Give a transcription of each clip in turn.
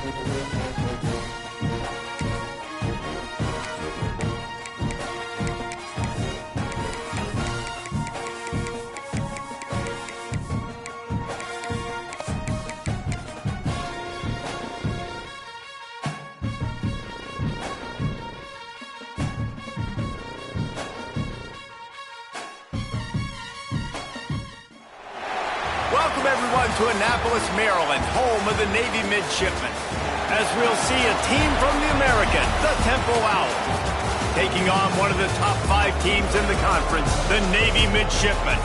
Welcome, everyone, to Annapolis, Maryland, home of the Navy Midshipmen. As we'll see a team from the American, the Temple Owls, taking on one of the top 5 teams in the conference, the Navy Midshipmen.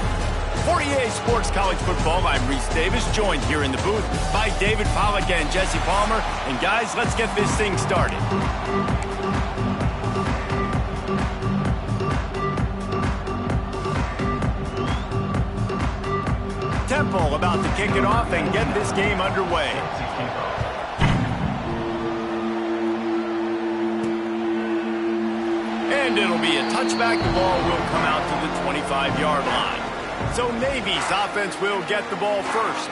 For EA Sports College Football, I'm Reese Davis, joined here in the booth by David Pollack and Jesse Palmer. And guys, let's get this thing started. Temple about to kick it off and get this game underway. And it'll be a touchback. The ball will come out to the 25-yard line. So Navy's offense will get the ball first.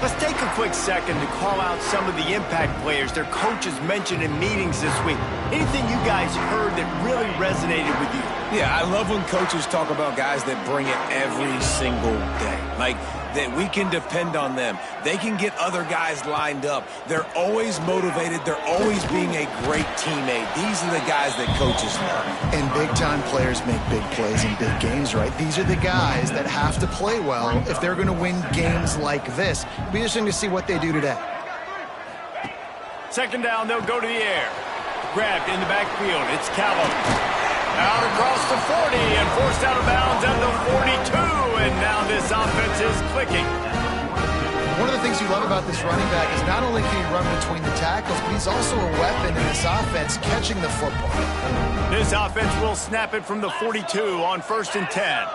Let's take a quick second to call out some of the impact players their coaches mentioned in meetings this week. Anything you guys heard that really resonated with you? Yeah, I love when coaches talk about guys that bring it every single day. Like, that we can depend on them. They can get other guys lined up. They're always motivated. They're always being a great teammate. These are the guys that coaches love. And big-time players make big plays in big games, right? These are the guys that have to play well if they're going to win games like this. It'll be interesting to see what they do today. Second down, they'll go to the air. Grabbed in the backfield. It's Callum. Out across the 40 and forced out of bounds at the 42. And now this offense is clicking. One of the things you love about this running back is not only can he run between the tackles, but he's also a weapon in this offense catching the football. This offense will snap it from the 42 on 1st and 10.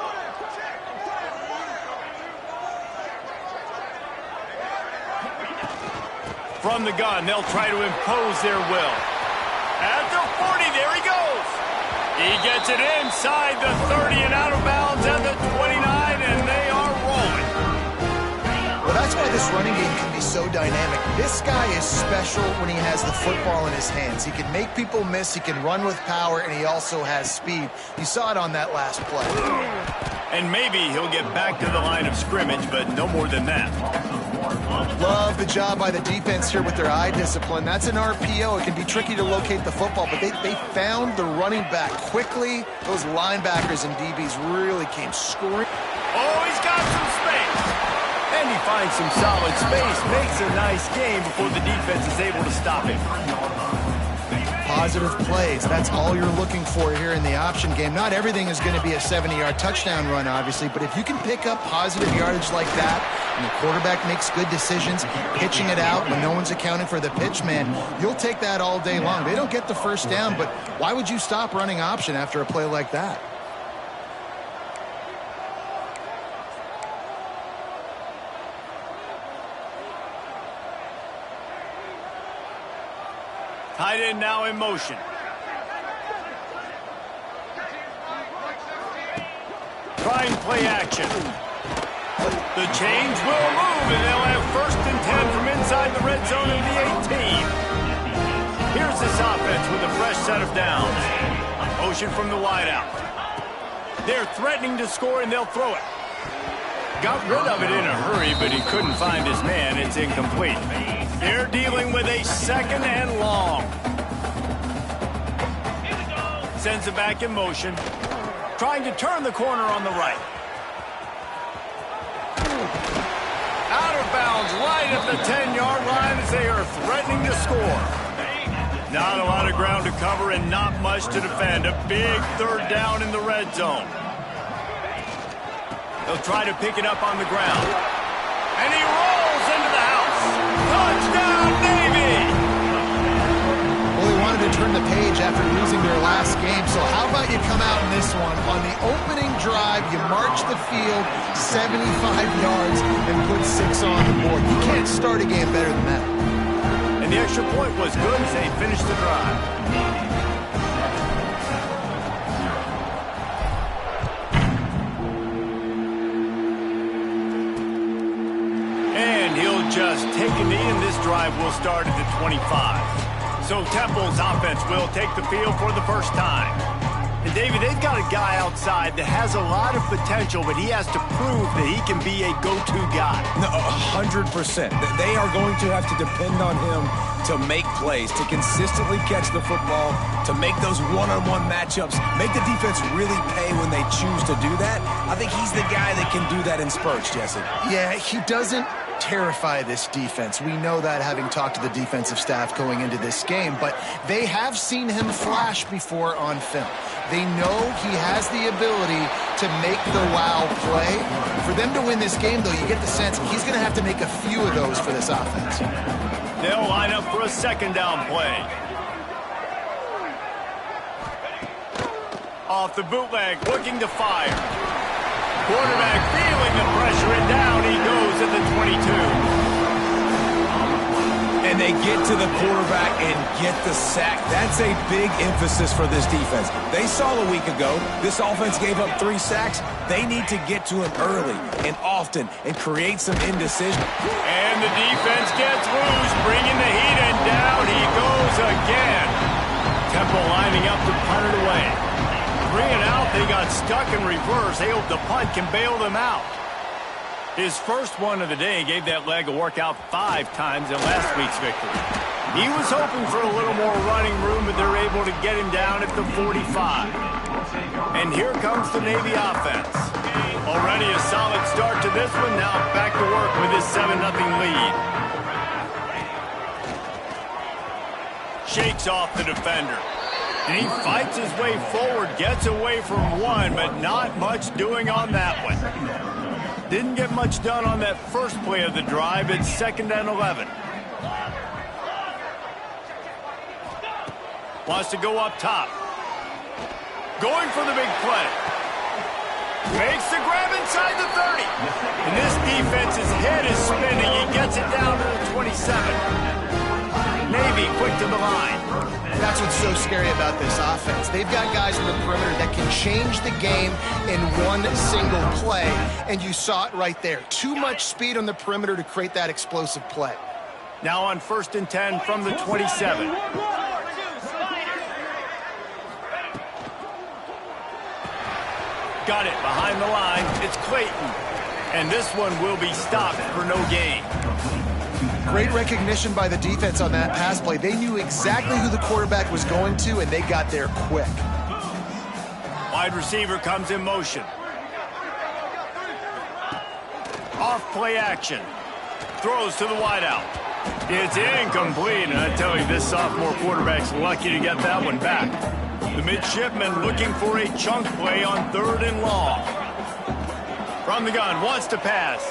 From the gun, they'll try to impose their will. At the 40, there he goes. He gets it inside the 30 and out of bounds at the 29, and they are rolling. Well, that's why this running game can be so dynamic. This guy is special when he has the football in his hands. He can make people miss, he can run with power, and he also has speed. You saw it on that last play. And maybe he'll get back to the line of scrimmage, but no more than that. Love the job by the defense here with their eye discipline. That's an RPO. It can be tricky to locate the football, but they found the running back quickly. Those linebackers and DBs really came scoring. Oh, he's got some space. And he finds some solid space. Makes a nice game before the defense is able to stop him. Positive plays. That's all you're looking for here in the option game. Not everything is going to be a 70-yard touchdown run, obviously, but if you can pick up positive yardage like that, and the quarterback makes good decisions, pitching it out when no one's accounting for the pitch, man, you'll take that all day long. They don't get the first down, but why would you stop running option after a play like that? Tight end now in motion. Trying play action. The change will move, and they'll have 1st and 10 from inside the red zone of the 18. Here's this offense with a fresh set of downs. Motion from the wideout. They're threatening to score, and they'll throw it. Got rid of it in a hurry, but he couldn't find his man. It's incomplete. They're dealing with a 2nd and long. Sends it back in motion. Trying to turn the corner on the right. Out of bounds right at the 10-yard line as they are threatening to score. Not a lot of ground to cover and not much to defend. A big 3rd down in the red zone. They'll try to pick it up on the ground. And he rolls into the house. Touchdown, Navy! Well, they wanted to turn the page after losing their last game, so how about you come out in this one? On the opening drive, you march the field 75 yards and put 6 on the board. You can't start a game better than that. And the extra point was good as they finished the drive. Just take a knee, and this drive will start at the 25. So Temple's offense will take the field for the first time. And, David, they've got a guy outside that has a lot of potential, but he has to prove that he can be a go-to guy. No, 100%. They are going to have to depend on him to make plays, to consistently catch the football, to make those one-on-one matchups, make the defense really pay when they choose to do that. I think he's the guy that can do that in spurts, Jesse. Yeah, he doesn't terrify this defense. We know that, having talked to the defensive staff going into this game, but they have seen him flash before on film. They know he has the ability to make the wow play. For them to win this game, though, you get the sense he's going to have to make a few of those for this offense. They'll line up for a second down play. Off the bootleg, looking to fire. Quarterback feeling the pressure, and down he goes at the 22. And they get to the quarterback and get the sack. That's a big emphasis for this defense. They saw a week ago this offense gave up 3 sacks. They need to get to him early and often and create some indecision. And the defense gets loose, bringing the heat, and down he goes again. Temple lining up to punt it away. 3 and out, they got stuck in reverse. They hope the punt can bail them out. His first one of the day gave that leg a workout 5 times in last week's victory. He was hoping for a little more running room, but they're able to get him down at the 45. And here comes the Navy offense. Already a solid start to this one. Now back to work with his 7-0 lead. Shakes off the defender. And he fights his way forward, gets away from one, but not much doing on that one. Didn't get much done on that first play of the drive. It's 2nd and 11. Wants to go up top. Going for the big play. Makes the grab inside the 30. And this defense's head is spinning. He gets it down to the 27. Navy quick to the line. That's what's so scary about this offense. They've got guys in the perimeter that can change the game in one single play, and you saw it right there. Too much speed on the perimeter to create that explosive play. Now on 1st and 10 from the 27. Got it behind the line. It's Clayton. And this one will be stopped for no gain. Great recognition by the defense on that pass play. They knew exactly who the quarterback was going to, and they got there quick. Wide receiver comes in motion. Off play action. Throws to the wideout. It's incomplete, and I tell you, this sophomore quarterback's lucky to get that one back. The midshipman looking for a chunk play on 3rd and long. From the gun, wants to pass.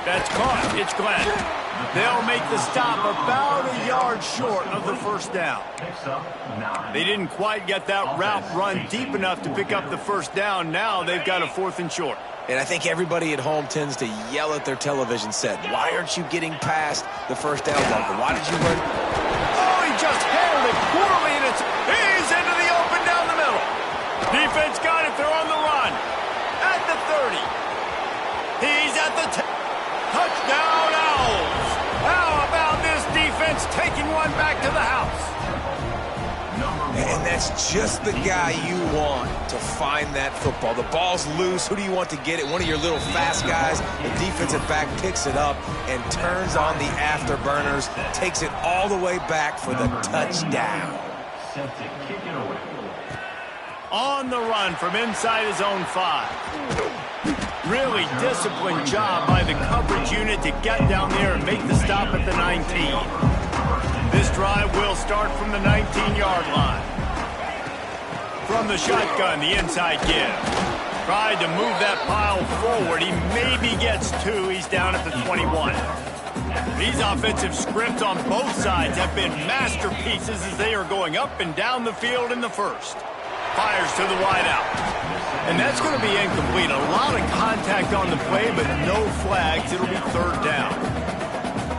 That's caught. It's Glenn. They'll make the stop about a yard short of the first down. They didn't quite get that route run deep enough to pick up the first down. Now they've got a 4th and short. And I think everybody at home tends to yell at their television set. Why aren't you getting past the first down marker? Why did you run? Oh, he just handled it poorly, and he's into the open down the middle. Defense got it. They're on the run. At the 30. He's at the touchdown Owls. How about this defense taking one back to the house? And that's just the guy you want to find that football. The ball's loose. Who do you want to get it? One of your little fast guys. The defensive back picks it up and turns on the afterburners. Takes it all the way back for the touchdown. On the run from inside his own 5. Really disciplined job by the coverage unit to get down there and make the stop at the 19. This drive will start from the 19-yard line. From the shotgun, the inside give. Tried to move that pile forward. He maybe gets 2. He's down at the 21. These offensive scripts on both sides have been masterpieces as they are going up and down the field in the first. Fires to the wideout. And that's going to be incomplete. A lot of contact on the play, but no flags. It'll be 3rd down.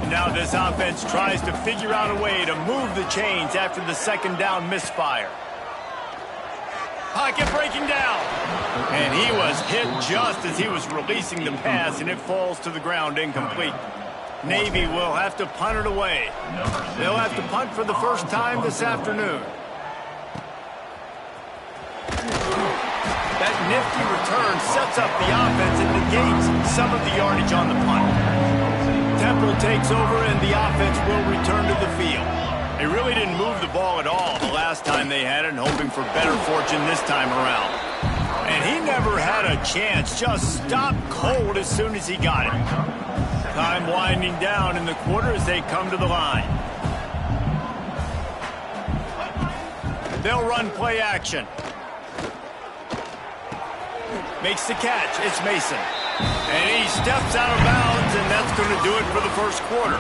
Now this offense tries to figure out a way to move the chains after the 2nd down misfire. Pocket breaking down. And he was hit just as he was releasing the pass, and it falls to the ground incomplete. Navy will have to punt it away. They'll have to punt for the first time this afternoon. That nifty return sets up the offense and negates some of the yardage on the punt. Temple takes over and the offense will return to the field. They really didn't move the ball at all the last time they had it, and hoping for better fortune this time around. And he never had a chance, just stopped cold as soon as he got it. Time winding down in the quarter as they come to the line. They'll run play action. Makes the catch. It's Mason. And he steps out of bounds, and that's going to do it for the first quarter.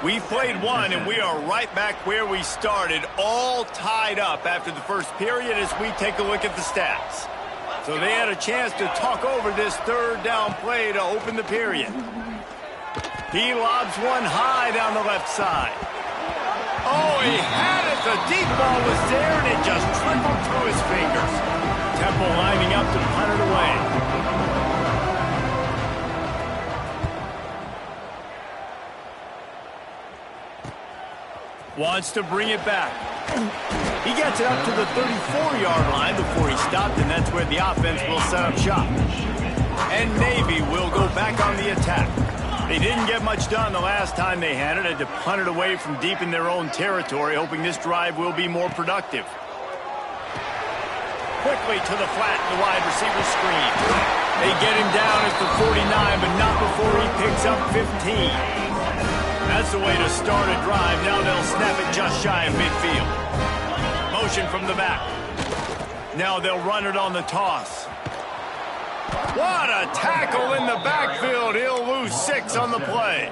We've played one, and we are right back where we started, all tied up after the first period as we take a look at the stats. So they had a chance to talk over this third down play to open the period. He lobs one high down the left side. Oh, he had it. The deep ball was there, and it just trickled through his fingers. Temple lining up to punt it away. Wants to bring it back. He gets it up to the 34-yard line before he stopped, and that's where the offense will set up shop. And Navy will go back on the attack. They didn't get much done the last time they had it. Had to punt it away from deep in their own territory, hoping this drive will be more productive. Quickly to the flat, the wide receiver screen. They get him down at the 49, but not before he picks up 15. That's the way to start a drive. Now they'll snap it just shy of midfield. Motion from the back. Now they'll run it on the toss. What a tackle in the backfield. He'll lose 6 on the play.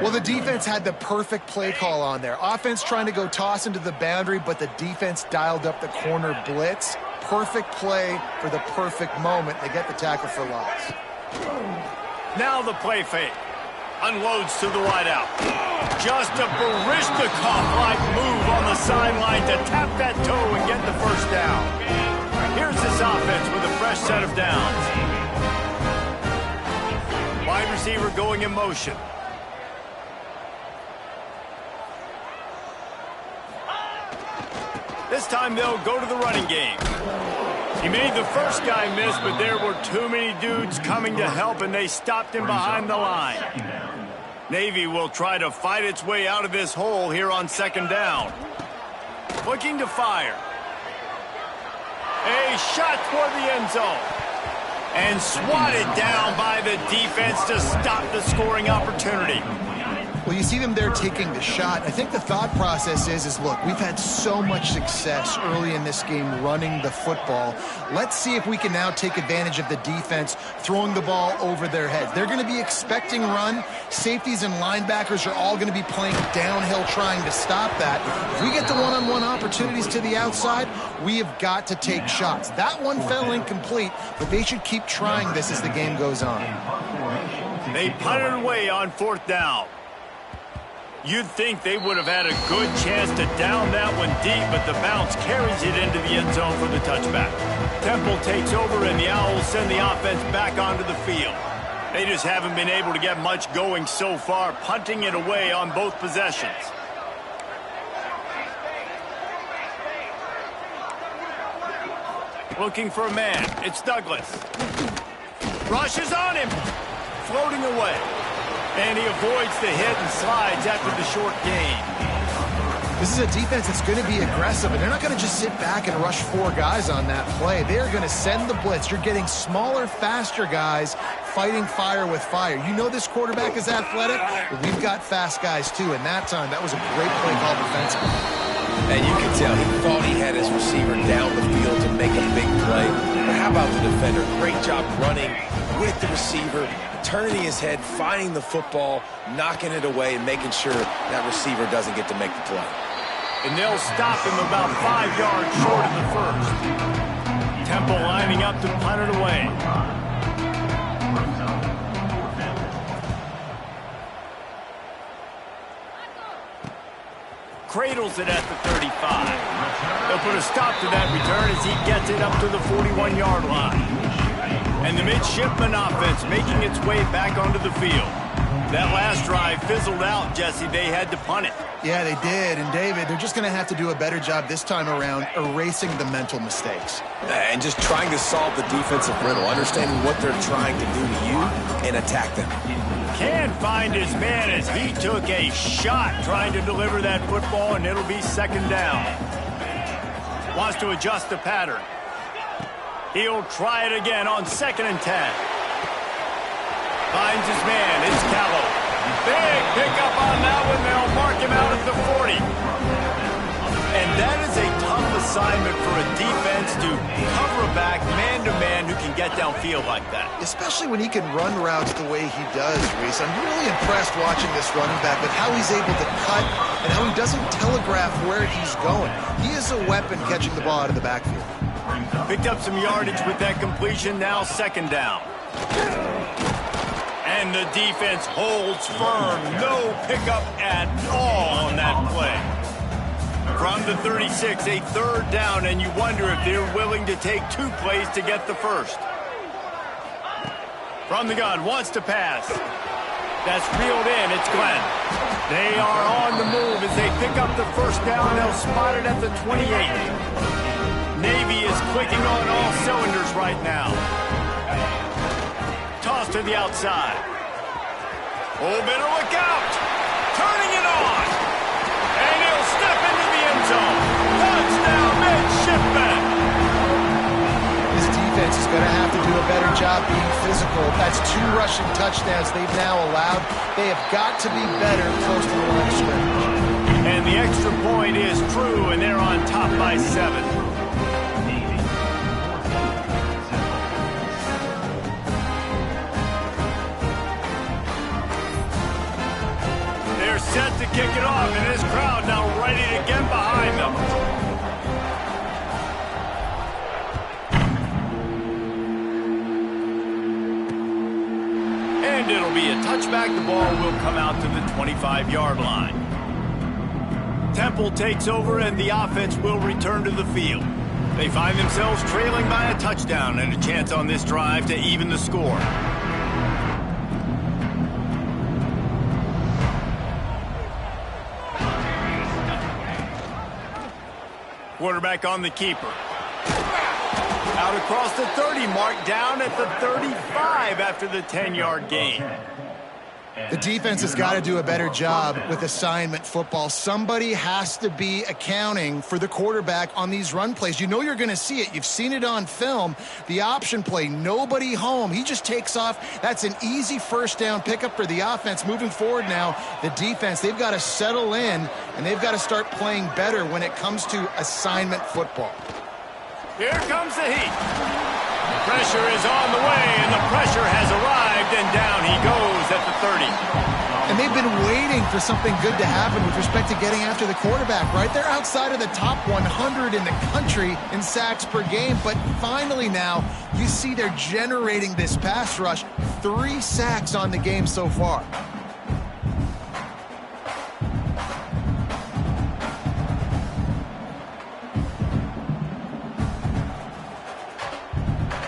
Well, the defense had the perfect play call on there. Offense trying to go toss into the boundary, but the defense dialed up the corner blitz. Perfect play for the perfect moment. They get the tackle for loss. Now the play fake. Unloads to the wideout. Just a Barishnikov-like move on the sideline to tap that toe and get the first down. Here's this offense with a fresh set of downs. Wide receiver going in motion. This time they'll go to the running game. He made the first guy miss, but there were too many dudes coming to help, and they stopped him behind the line. Navy will try to fight its way out of this hole here on second down. Looking to fire. A shot toward the end zone. And swatted down by the defense to stop the scoring opportunity. Well, you see them there taking the shot. I think the thought process is look, we've had so much success early in this game running the football. Let's see if we can now take advantage of the defense throwing the ball over their heads. They're going to be expecting run. Safeties and linebackers are all going to be playing downhill trying to stop that. If we get the one-on-one opportunities to the outside, we have got to take shots. That one fell incomplete, but they should keep trying this as the game goes on. They punted away on fourth down. You'd think they would have had a good chance to down that one deep, but the bounce carries it into the end zone for the touchback. Temple takes over, and the Owls send the offense back onto the field. They just haven't been able to get much going so far, punting it away on both possessions. Looking for a man. It's Douglas. Rushes on him. Floating away. And he avoids the hit and slides after the short gain. This is a defense that's going to be aggressive, and they're not going to just sit back and rush 4 guys on that play. They are going to send the blitz. You're getting smaller, faster guys fighting fire with fire. You know this quarterback is athletic, but we've got fast guys too, and that time, that was a great play call defensively. And you can tell he thought he had his receiver down the field to make a big play. But how about the defender? Great job running with the receiver, turning his head, finding the football, knocking it away, and making sure that receiver doesn't get to make the play. And they'll stop him about 5 yards short of the first. Temple lining up to punt it away. Cradles it at the 35. They'll put a stop to that return as he gets it up to the 41-yard line. And the midshipman offense making its way back onto the field. That last drive fizzled out, Jesse. They had to punt it. Yeah, they did. And, David, they're just going to have to do a better job this time around erasing the mental mistakes. And just trying to solve the defensive riddle, understanding what they're trying to do to you and attack them. Can't find his man as he took a shot trying to deliver that football, and it'll be second down. Wants to adjust the pattern. He'll try it again on 2nd and 10. Finds his man. It's Callow. Big pickup on that one. They'll mark him out at the 40. And that is a tough assignment for a defense to cover a back man-to-man who can get downfield like that. Especially when he can run routes the way he does, Reese. I'm really impressed watching this running back with how he's able to cut and how he doesn't telegraph where he's going. He is a weapon catching the ball out of the backfield. Picked up some yardage with that completion. Now 2nd down. And the defense holds firm. No pickup at all on that play. From the 36, a 3rd down, and you wonder if they're willing to take 2 plays to get the first. From the gun, wants to pass. That's reeled in. It's Glenn. They are on the move as they pick up the 1st down. They'll spot it at the 28. Navy is clicking on all cylinders right now. Toss to the outside. Oh, better look out. Turning it on. And he'll step into the end zone. Touchdown, midshipman. This defense is going to have to do a better job being physical. That's 2 rushing touchdowns they've now allowed. They have got to be better close to the line of scrimmage. And the extra point is true, and they're on top by 7. Set to kick it off, and this crowd now ready to get behind them. And it'll be a touchback. The ball will come out to the 25-yard line. Temple takes over, and the offense will return to the field. They find themselves trailing by a touchdown and a chance on this drive to even the score. Quarterback on the keeper. Out across the 30 mark, down at the 35 after the 10-yard gain. The defense has got to do a better job with assignment football. Somebody has to be accounting for the quarterback on these run plays. You know you're going to see it. You've seen it on film. The option play, nobody home. He just takes off. That's an easy 1st down pickup for the offense. Moving forward now, the defense, they've got to settle in, and they've got to start playing better when it comes to assignment football. Here comes the heat. Pressure is on the way, and the pressure has arrived, and down he goes at the 30. And they've been waiting for something good to happen with respect to getting after the quarterback, right? They're outside of the top 100 in the country in sacks per game, but finally now you see they're generating this pass rush. 3 sacks on the game so far.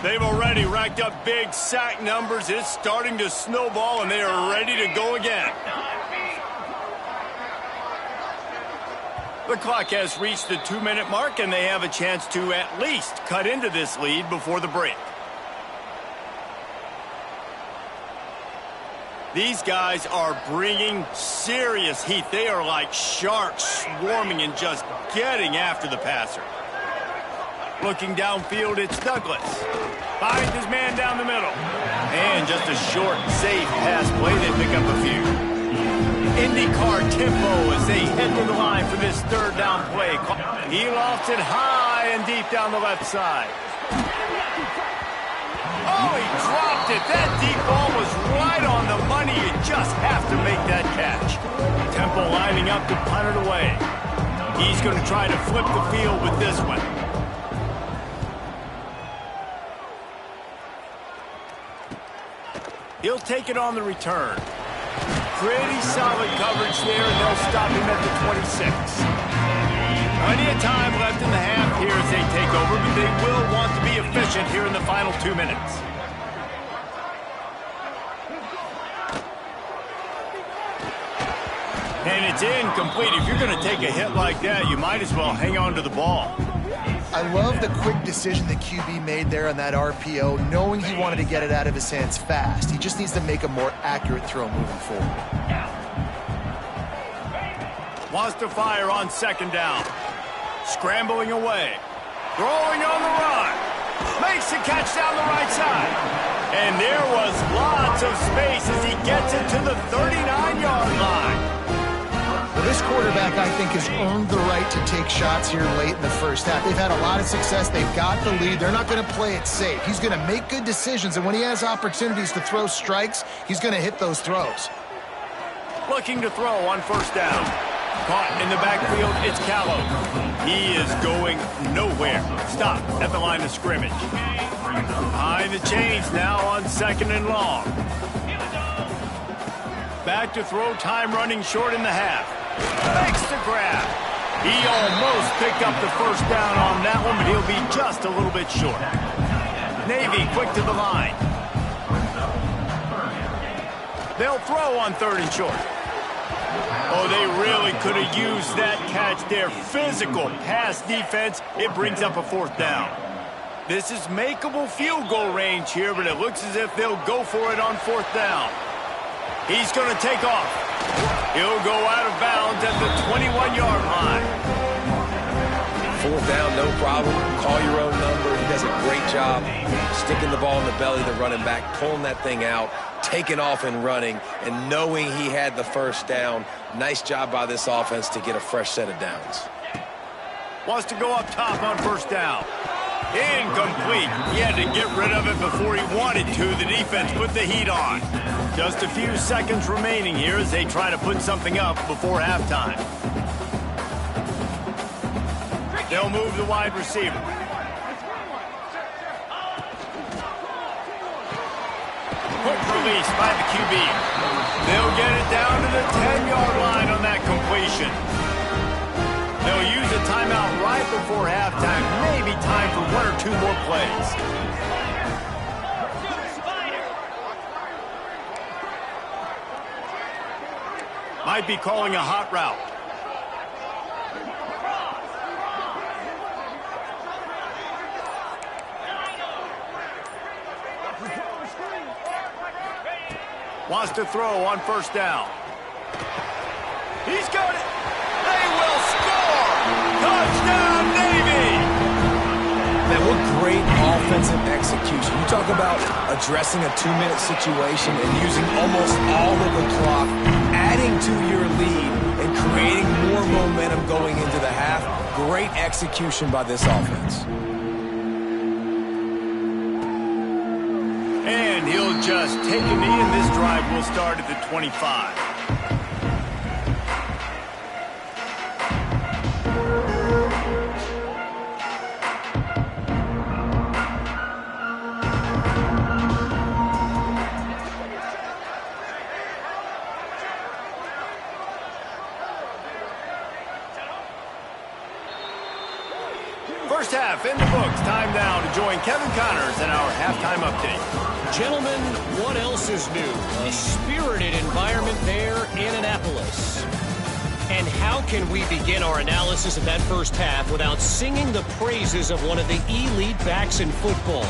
They've already racked up big sack numbers. It's starting to snowball, and they are ready to go again. The clock has reached the 2-minute mark, and they have a chance to at least cut into this lead before the break. These guys are bringing serious heat. They are like sharks swarming and just getting after the passer. Looking downfield, it's Douglas. Finds his man down the middle. And just a short, safe pass play. They pick up a few. IndyCar tempo as they head to the line for this 3rd down play. He lofts it high and deep down the left side. Oh, he dropped it. That deep ball was right on the money. You just have to make that catch. Tempo lining up to punt it away. He's going to try to flip the field with this one. He'll take it on the return. Pretty solid coverage there, and they'll stop him at the 26. Plenty of time left in the half here as they take over, but they will want to be efficient here in the final 2 minutes. It's incomplete. If you're going to take a hit like that, you might as well hang on to the ball. I love the quick decision the QB made there on that RPO, knowing he wanted to get it out of his hands fast. He just needs to make a more accurate throw moving forward. Wants to fire on second down. Scrambling away. Throwing on the run. Makes the catch down the right side. And there was lots of space as he gets it to the 39-yard line. Well, this quarterback, I think, has earned the right to take shots here late in the first half. They've had a lot of success. They've got the lead. They're not going to play it safe. He's going to make good decisions, and when he has opportunities to throw strikes, he's going to hit those throws. Looking to throw on first down. Caught in the backfield, it's Callow. He is going nowhere. Stop at the line of scrimmage. Behind the chains now on second and long. Back to throw, time running short in the half. Makes the grab. He almost picked up the first down on that one, but he'll be just a little bit short. Navy quick to the line. They'll throw on third and short. Oh, they really could have used that catch there. Physical pass defense. It brings up a fourth down. This is makeable field goal range here, but it looks as if they'll go for it on fourth down. He's going to take off. He'll go out of bounds at the 21-yard line. Fourth down, no problem. Call your own number. He does a great job sticking the ball in the belly of the running back, pulling that thing out, taking off and running, and knowing he had the first down. Nice job by this offense to get a fresh set of downs. Wants to go up top on first down. Incomplete. He had to get rid of it before he wanted to. The defense put the heat on. Just a few seconds remaining here as they try to put something up before halftime. They'll move the wide receiver. Quick release by the QB. They'll get it down to the 10-yard line on that completion. They'll use a timeout right before halftime. Maybe time for one or two more plays. Might be calling a hot route. Wants to throw on first down. He's got it. They will score. Touchdown, Navy. Man, what great offensive execution. You talk about addressing a 2-minute situation and using almost all of the clock, adding to your lead and creating more momentum going into the half. Great execution by this offense. And he'll just take a knee, and this drive will start at the 25. First half in the books. Time now to join Kevin Connors in our halftime update. Gentlemen, what else is new? A spirited environment there in Annapolis. And how can we begin our analysis of that first half without singing the praises of one of the elite backs in football?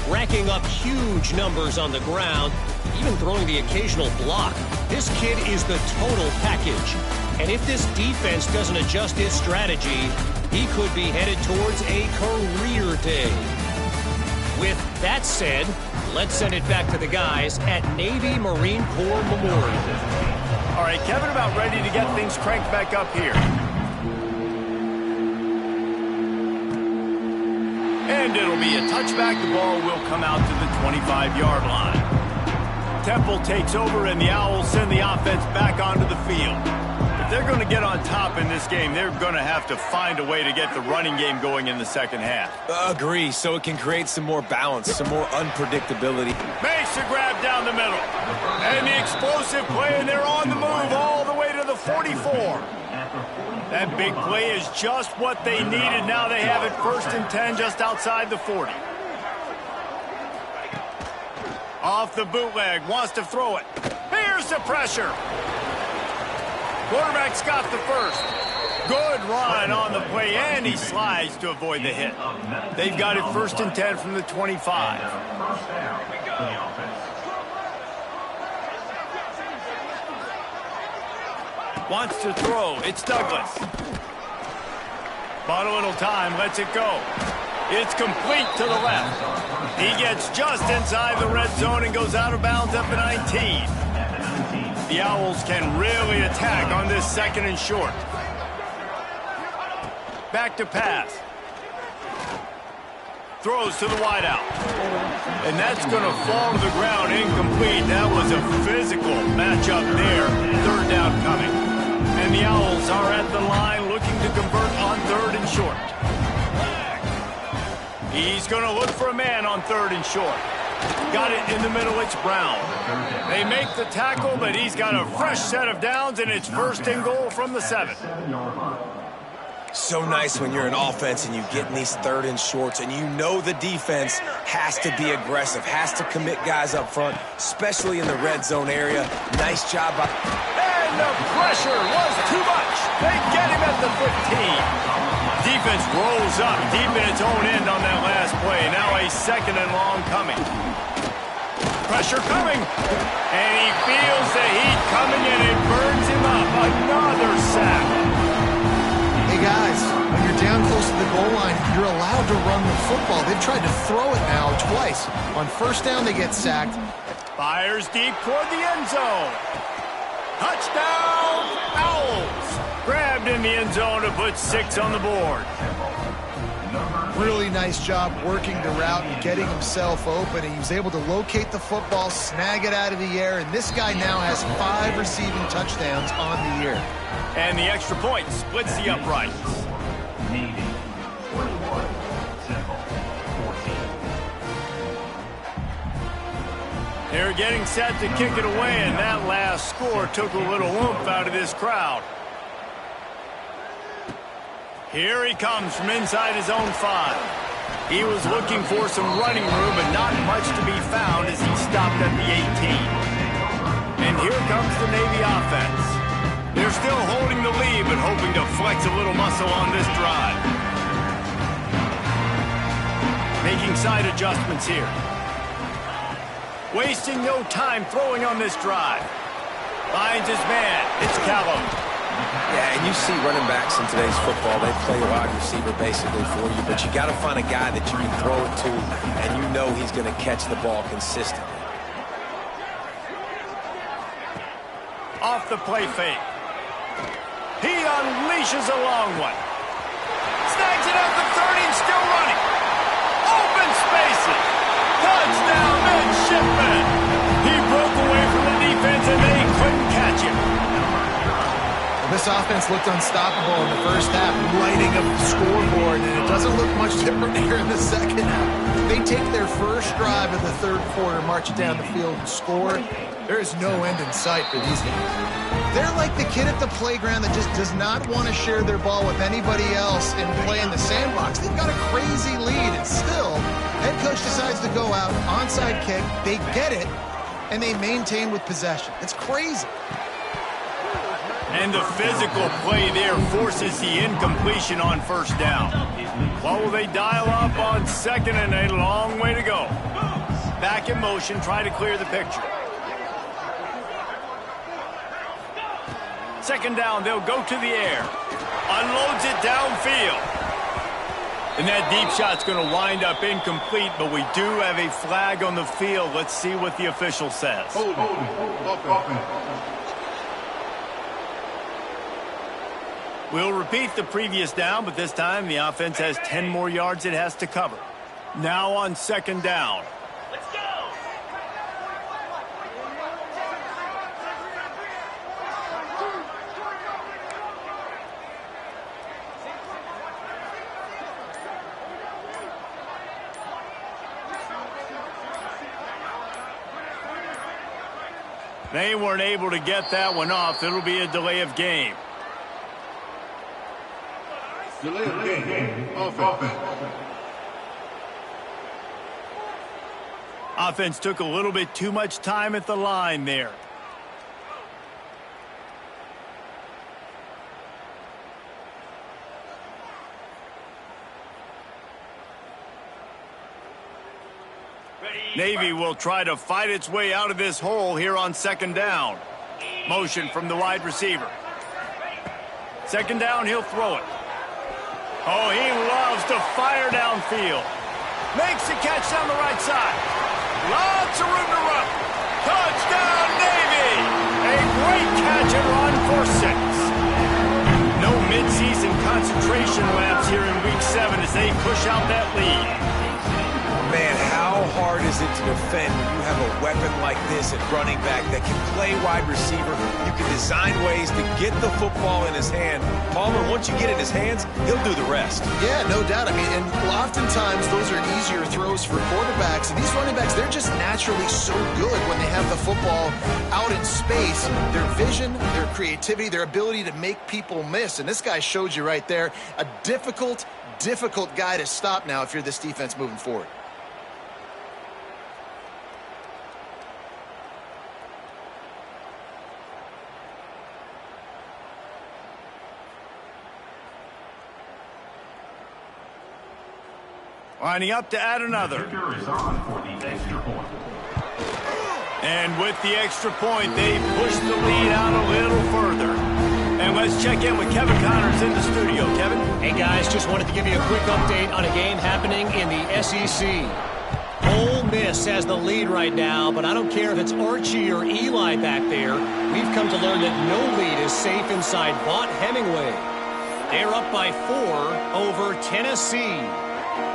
Racking up huge numbers on the ground, even throwing the occasional block. This kid is the total package. And if this defense doesn't adjust its strategy, he could be headed towards a career day. With that said, let's send it back to the guys at Navy Marine Corps Memorial. All right, Kevin, about ready to get things cranked back up here. And it'll be a touchback. The ball will come out to the 25-yard line. Temple takes over, and the Owls send the offense back onto the field. If they're going to get on top in this game, they're going to have to find a way to get the running game going in the second half. Agree, so it can create some more balance, some more unpredictability. Makes the grab down the middle. And the explosive play, and they're on the move all the way to the 44. That big play is just what they needed. Now they have it 1st and 10 just outside the 40. Off the bootleg, wants to throw it. Here's the pressure. Quarterback's got the first. Good run on the play, and he slides to avoid the hit. They've got it 1st and 10 from the 25. Wants to throw. It's Douglas. Bought a little time, lets it go. It's complete to the left. He gets just inside the red zone and goes out of bounds at the 19. The Owls can really attack on this 2nd and short. Back to pass. Throws to the wideout. And that's going to fall to the ground incomplete. That was a physical matchup there. 3rd down coming. And the Owls are at the line looking to convert on 3rd and short. He's going to look for a man on 3rd and short. Got it in the middle, it's Brown. They make the tackle, but he's got a fresh set of downs, and it's 1st and goal from the 7. So nice when you're an offense and you get in these 3rd and shorts and you know the defense has to be aggressive, has to commit guys up front, especially in the red zone area. Nice job by... And the pressure was too much. They get him at the 15. Defense rolls up deep in its own end on that last play. Now a 2nd and long coming. Pressure coming. And he feels the heat coming and it burns him up. Another sack. Hey guys, when you're down close to the goal line, you're allowed to run the football. They've tried to throw it now twice. On 1st down, they get sacked. Fires deep toward the end zone. Touchdown, Owls. Grabbed in the end zone to put 6 on the board. Really nice job working the route and getting himself open. He was able to locate the football, snag it out of the air, and this guy now has 5 receiving touchdowns on the year. And the extra point splits the uprights. They're getting set to kick it away, and that last score took a little oomph out of this crowd. Here he comes from inside his own 5. He was looking for some running room, but not much to be found as he stopped at the 18. And here comes the Navy offense. They're still holding the lead, but hoping to flex a little muscle on this drive. Making side adjustments here. Wasting no time throwing on this drive. Finds his man. It's Callum. Yeah, and you see running backs in today's football, they play a wide receiver basically for you, but you got to find a guy that you can throw it to, and you know he's going to catch the ball consistently. Off the play fake. He unleashes a long one. Snags it at the 30 and still running. Open spaces. Touchdown, midshipman. He broke away from the defense and they couldn't catch him. This offense looked unstoppable in the 1st half, lighting up the scoreboard, and it doesn't look much different here in the 2nd half. They take their first drive of the 3rd quarter, march it down the field, and score. There is no end in sight for these guys. They're like the kid at the playground that just does not want to share their ball with anybody else and play in the sandbox. They've got a crazy lead, and still, head coach decides to go out, onside kick, they get it, and they maintain with possession. It's crazy. And the physical play there forces the incompletion on 1st down. What will they dial up on 2nd and a long way to go? Back in motion, try to clear the picture. 2nd down, they'll go to the air. Unloads it downfield. And that deep shot's going to wind up incomplete, but we do have a flag on the field. Let's see what the official says. We'll repeat the previous down, but this time the offense has 10 more yards it has to cover. Now on 2nd down. Let's go! They weren't able to get that one off. It'll be a delay of game. Delay of game. Offense. Offense took a little bit too much time at the line there. Navy will try to fight its way out of this hole here on second down. Motion from the wide receiver. Second down, he'll throw it. Oh, he loves to fire downfield. Makes the catch down the right side. Lots of room to run. Touchdown, Navy! A great catch and run for 6. No midseason concentration laps here in Week 7 as they push out that lead. Man, how hard is it to defend when you have a weapon like this at running back that can play wide receiver? You can design ways to get the football in his hand. Palmer, once you get it in his hands, he'll do the rest. Yeah, no doubt. I mean, and oftentimes those are easier throws for quarterbacks. And these running backs, they're just naturally so good when they have the football out in space. Their vision, their creativity, their ability to make people miss. And this guy showed you right there, a difficult guy to stop now if you're this defense moving forward. Lining up to add another. And with the extra point, they push the lead out a little further. And let's check in with Kevin Connors in the studio. Kevin? Hey, guys, just wanted to give you a quick update on a game happening in the SEC. Ole Miss has the lead right now, but I don't care if it's Archie or Eli back there. We've come to learn that no lead is safe inside Vaught Hemingway. They're up by 4 over Tennessee.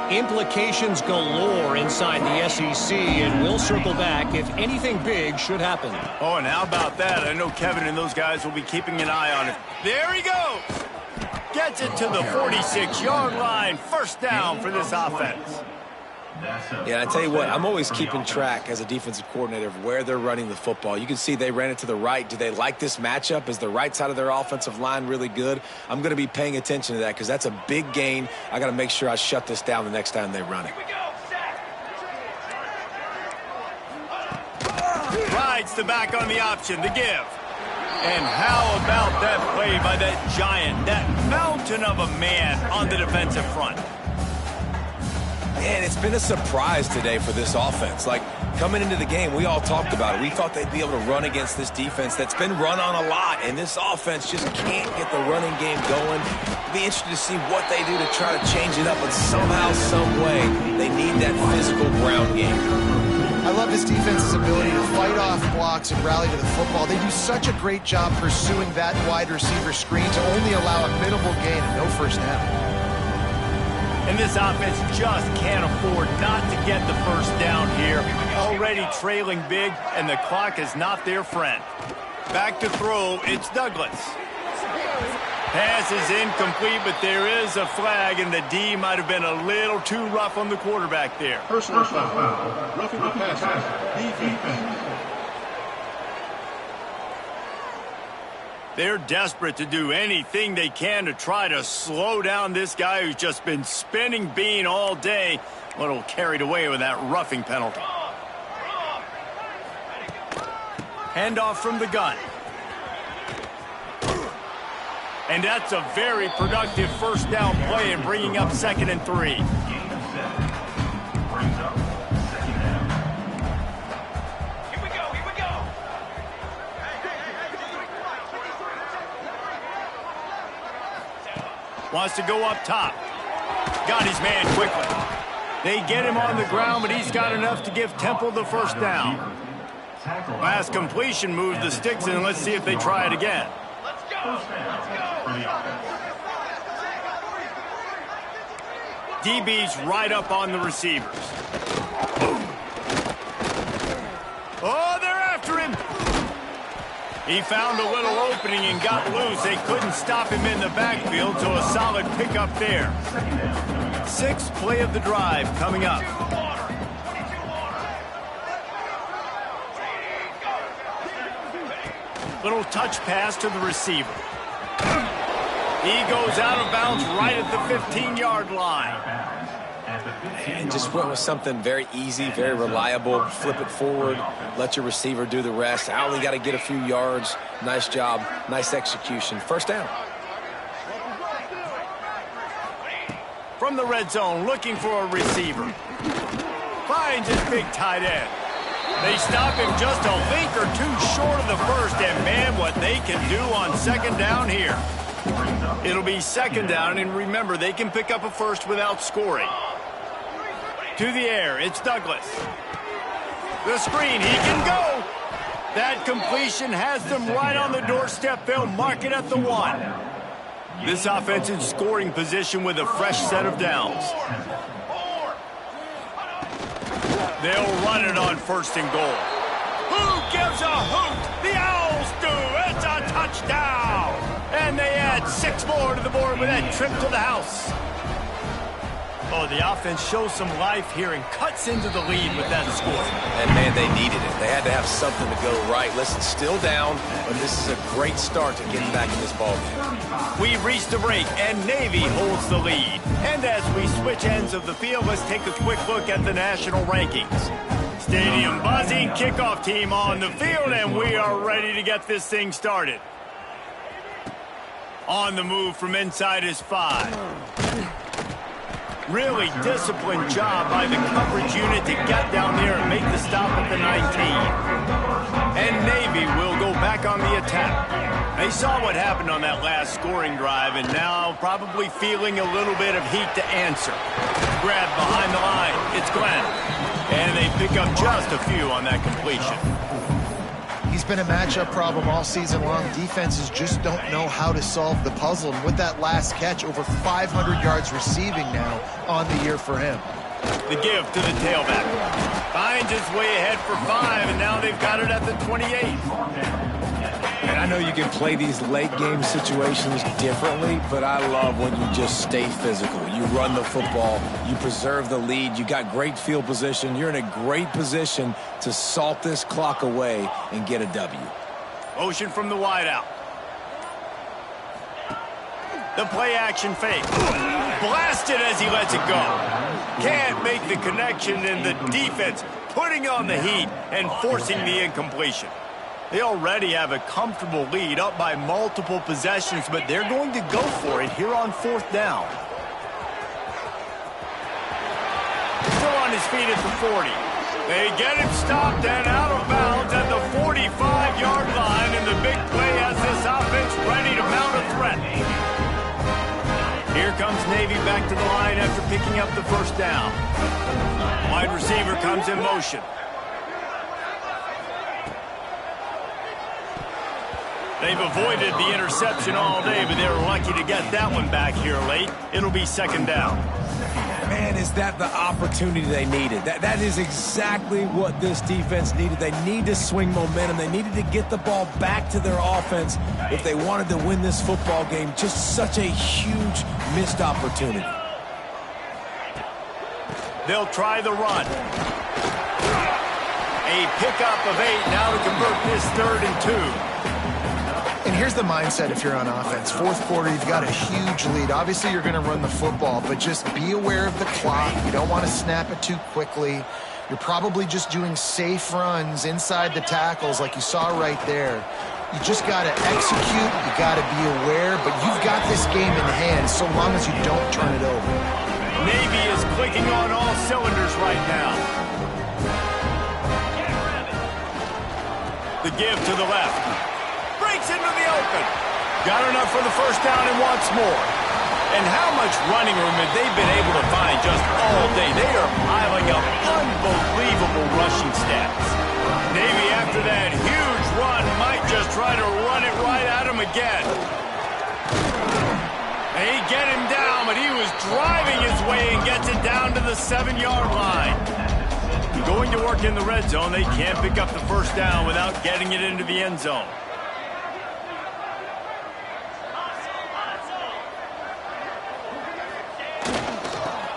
Implications galore inside the SEC, and we'll circle back if anything big should happen. Oh, and how about that? I know Kevin and those guys will be keeping an eye on it. There he goes! Gets it to the 46-yard line. First down for this offense. Yeah, I tell you what, I'm always keeping track as a defensive coordinator of where they're running the football. You can see they ran it to the right. Do they like this matchup? Is the right side of their offensive line really good? I'm going to be paying attention to that because that's a big gain. I got to make sure I shut this down the next time they run it. Rides the back on the option, the give. And how about that play by that giant, that mountain of a man on the defensive front? Man, it's been a surprise today for this offense. Like, coming into the game, we all talked about it. We thought they'd be able to run against this defense that's been run on a lot, and this offense just can't get the running game going. It'll be interesting to see what they do to try to change it up, but somehow, some way, they need that physical ground game. I love this defense's ability to fight off blocks and rally to the football. They do such a great job pursuing that wide receiver screen to only allow a minimal gain and no first down. And this offense just can't afford not to get the first down here. Already trailing big, and the clock is not their friend. Back to throw, it's Douglas. Pass is incomplete, but there is a flag, and the D might have been a little too rough on the quarterback there. Personal foul. Roughing the passer. Defense. They're desperate to do anything they can to try to slow down this guy who's just been spinning bean all day. A little carried away with that roughing penalty. Handoff from the gun. And that's a very productive first down play in bringing up 2nd and 3. Wants to go up top. Got his man quickly. They get him on the ground, but he's got enough to give Temple the first down. Last completion moves the sticks in. Let's see if they try it again. Let's go. DB's right up on the receivers. Oh, they're after him. He found a little opening and got loose. They couldn't stop him in the backfield, so a solid pickup there. 6th play of the drive coming up. Little touch pass to the receiver. He goes out of bounds right at the 15-yard line. And just went with something very easy, very reliable. Flip it forward, let your receiver do the rest. I only got to get a few yards. Nice job, nice execution. First down. From the red zone, looking for a receiver. finds his big tight end. They stop him just a link or two short of the first, and man, what they can do on second down here. It'll be second down, and remember, they can pick up a first without scoring. To the air, it's Douglas. The screen, he can go. That completion has them right on the doorstep. They'll mark it at the 1. This offense in scoring position with a fresh set of downs. They'll run it on first and goal. Who gives a hoot? The Owls do. It's a touchdown. And they add 6 more to the board with that trip to the house. Oh, the offense shows some life here and cuts into the lead with that score. And, man, they needed it. They had to have something to go right. Listen, still down, but this is a great start to getting back in this ballgame. We reached the break, and Navy holds the lead. And as we switch ends of the field, let's take a quick look at the national rankings. Stadium buzzing, kickoff team on the field, and we are ready to get this thing started. On the move from inside is 5. Really disciplined job by the coverage unit to get down there and make the stop at the 19. And Navy will go back on the attack. They saw what happened on that last scoring drive and now probably feeling a little bit of heat to answer. Grab behind the line. It's Glenn. And they pick up just a few on that completion. He's been a matchup problem all season long. Defenses just don't know how to solve the puzzle. And with that last catch, over 500 yards receiving now on the year for him. The give to the tailback. Finds his way ahead for 5, and now they've got it at the 28. And I know you can play these late game situations differently, but I love when you just stay physical. You run the football, you preserve the lead, you got great field position, you're in a great position to salt this clock away and get a W. Motion from the wideout. The play action fake. Blasted as he lets it go. Can't make the connection, and the defense putting on the heat and forcing the incompletion. They already have a comfortable lead up by multiple possessions, but they're going to go for it here on 4th down. Still on his feet at the 40. They get him stopped and out of bounds at the 45-yard line, and the big play has this offense ready to mount a threat. Here comes Navy back to the line after picking up the first down. Wide receiver comes in motion. They've avoided the interception all day, but they were lucky to get that one back here late. It'll be 2nd down. Man, is that the opportunity they needed? That is exactly what this defense needed. They need to swing momentum. They needed to get the ball back to their offense if they wanted to win this football game. Just such a huge missed opportunity. They'll try the run. A pickup of 8 now to convert this 3rd and 2. And here's the mindset if you're on offense. 4th quarter, you've got a huge lead. Obviously, you're going to run the football, but just be aware of the clock. You don't want to snap it too quickly. You're probably just doing safe runs inside the tackles like you saw right there. You just got to execute. You got to be aware, but you've got this game in hand so long as you don't turn it over. Navy is clicking on all cylinders right now. The give to the left. Breaks into the open. Got enough for the first down and wants more. And how much running room have they been able to find just all day? They are piling up unbelievable rushing stats. Navy, after that huge run, might just try to run it right at him again. They get him down, but he was driving his way and gets it down to the 7-yard line. Going to work in the red zone, they can't pick up the first down without getting it into the end zone.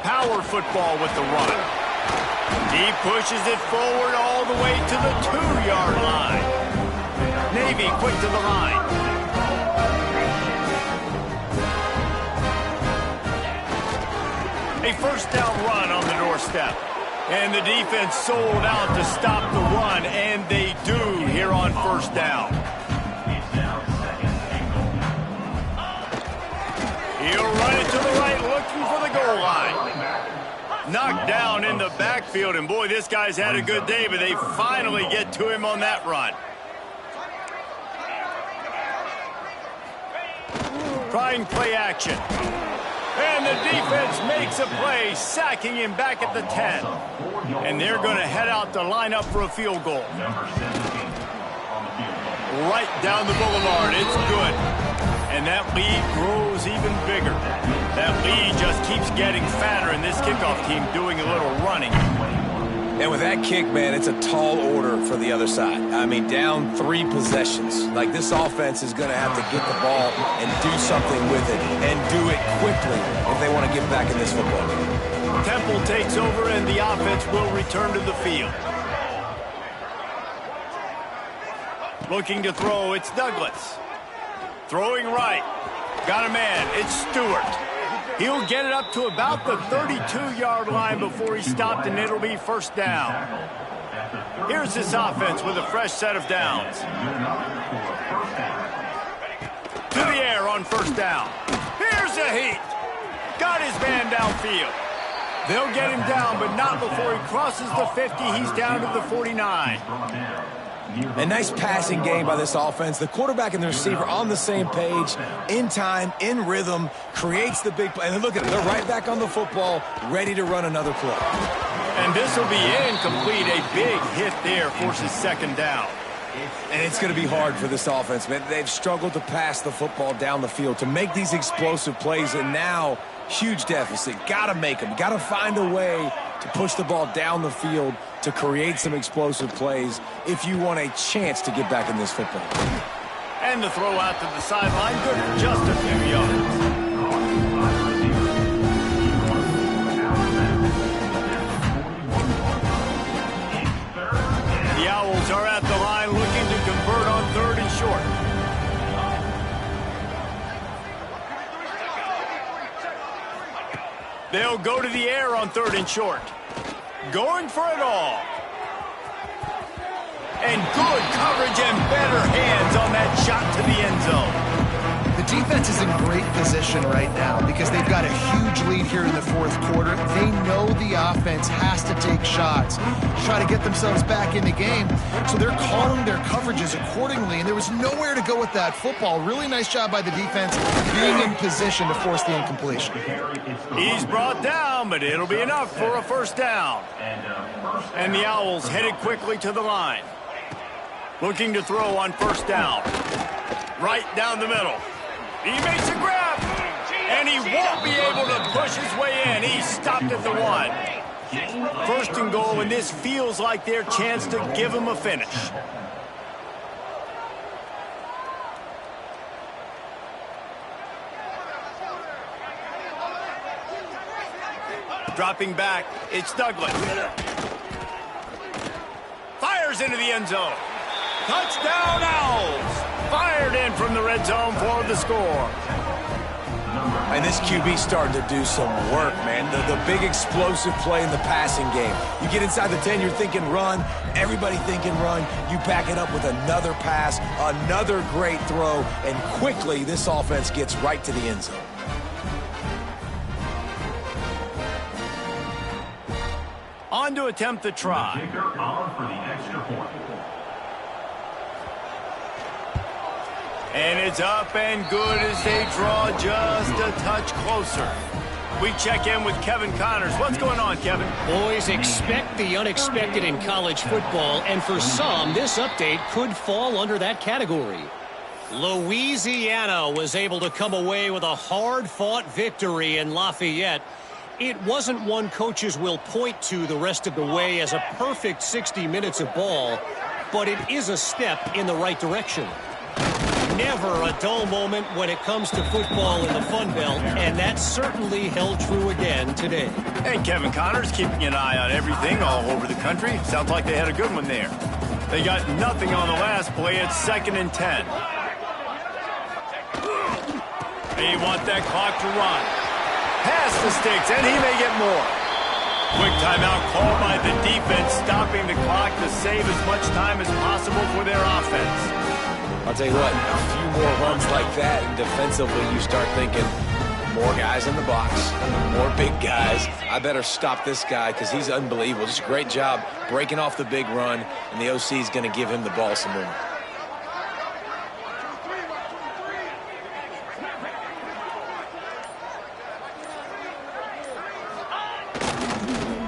Power football with the run. He pushes it forward all the way to the 2-yard line. Navy quick to the line. A first down run on the doorstep. And the defense sold out to stop the run, and they do here on first down. He'll run it to the right, looking for the goal line. Knocked down in the backfield, and boy, this guy's had a good day, but they finally get to him on that run. Trying play action. And the defense makes a play, sacking him back at the 10. And they're going to head out to line up for a field goal. Right down the boulevard, it's good. And that lead grows even bigger. That lead just keeps getting fatter, and this kickoff team doing a little running. And with that kick, man, it's a tall order for the other side. I mean, down 3 possessions. Like, this offense is going to have to get the ball and do something with it, and do it quickly if they want to get back in this football game. Temple takes over, and the offense will return to the field. Looking to throw, it's Douglas. Throwing right. Got a man, it's Stewart. He'll get it up to about the 32-yard line before he stopped, and it'll be first down. Here's this offense with a fresh set of downs. To the air on first down. Here's a heat. Got his man downfield. They'll get him down, but not before he crosses the 50. He's down to the 49. A nice passing game by this offense. The quarterback and the receiver on the same page, in time, in rhythm, creates the big play. And look at it, they're right back on the football, ready to run another play. And this will be incomplete. A big hit there forces second down. And it's going to be hard for this offense, man. They've struggled to pass the football down the field, to make these explosive plays, and now huge deficit. Got to make them. Got to find a way to push the ball down the field to create some explosive plays if you want a chance to get back in this football. And the throw out to the sideline, good for just a few yards. The Owls are at the line looking to convert on 3rd and short. They'll go to the air on 3rd and short. Going for it all. And good coverage and better hands on that shot to the end zone. The defense is in great position right now because they've got a huge lead here in the 4th quarter. They know the offense has to take shots to try to get themselves back in the game. So they're calling their coverages accordingly, and there was nowhere to go with that football. Really nice job by the defense being in position to force the incompletion. He's brought down, but it'll be enough for a first down. And the Owls headed quickly to the line. Looking to throw on first down. Right down the middle. He makes a grab, and he won't be able to push his way in. He stopped at the 1. First and goal, and this feels like their chance to give him a finish. Dropping back, it's Douglas. Fires into the end zone. Touchdown Owls! Fired in from the red zone for the score. And this QB starting to do some work, man. The big explosive play in the passing game. You get inside the 10, you're thinking run. Everybody thinking run. You back it up with another pass, another great throw, and quickly this offense gets right to the end zone. On to attempt the try. And it's up and good as they draw just a touch closer. We check in with Kevin Connors. What's going on, Kevin? Boys, expect the unexpected in college football, and for some, this update could fall under that category. Louisiana was able to come away with a hard-fought victory in Lafayette. It wasn't one coaches will point to the rest of the way as a perfect 60 minutes of ball, but it is a step in the right direction. Never a dull moment when it comes to football in the Fun Belt, and that certainly held true again today. And Kevin Connors keeping an eye on everything all over the country. Sounds like they had a good one there. They got nothing on the last play. It's 2nd and 10. They want that clock to run. Pass the sticks, and he may get more. Quick timeout called by the defense, stopping the clock to save as much time as possible for their offense. I'll tell you what, a few more runs like that, and defensively you start thinking more guys in the box, more big guys. I better stop this guy because he's unbelievable. Just a great job breaking off the big run, and the OC is going to give him the ball some more.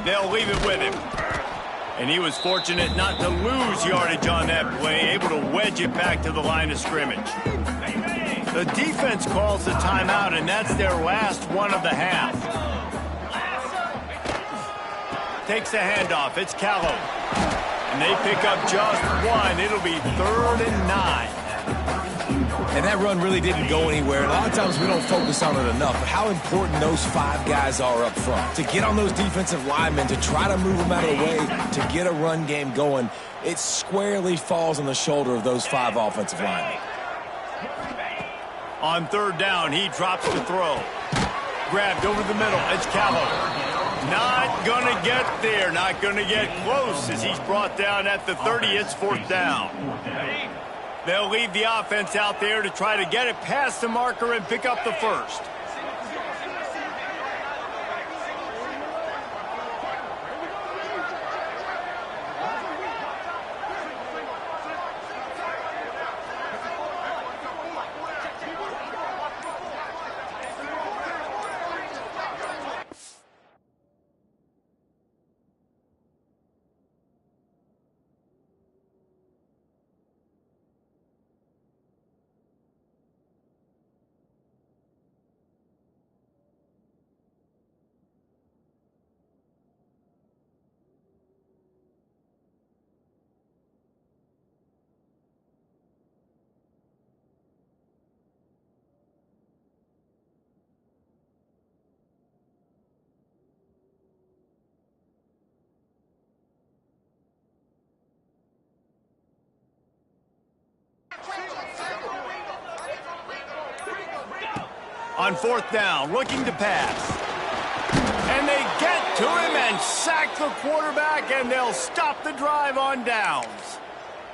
They'll leave it with him. And he was fortunate not to lose yardage on that play, able to wedge it back to the line of scrimmage. The defense calls the timeout, and that's their last one of the half. Takes the handoff. It's Callow. And they pick up just one. It'll be 3rd and 9. And that run really didn't go anywhere. A lot of times we don't focus on it enough, but how important those 5 guys are up front. To get on those defensive linemen, to try to move them out of the way, to get a run game going, it squarely falls on the shoulder of those 5 offensive linemen. On 3rd down, he drops the throw. Grabbed over the middle. It's Callow. Not going to get there. Not going to get close as he's brought down at the 30. It's 4th down. They'll leave the offense out there to try to get it past the marker and pick up the first. On 4th down, looking to pass. And they get to him and sack the quarterback, and they'll stop the drive on downs.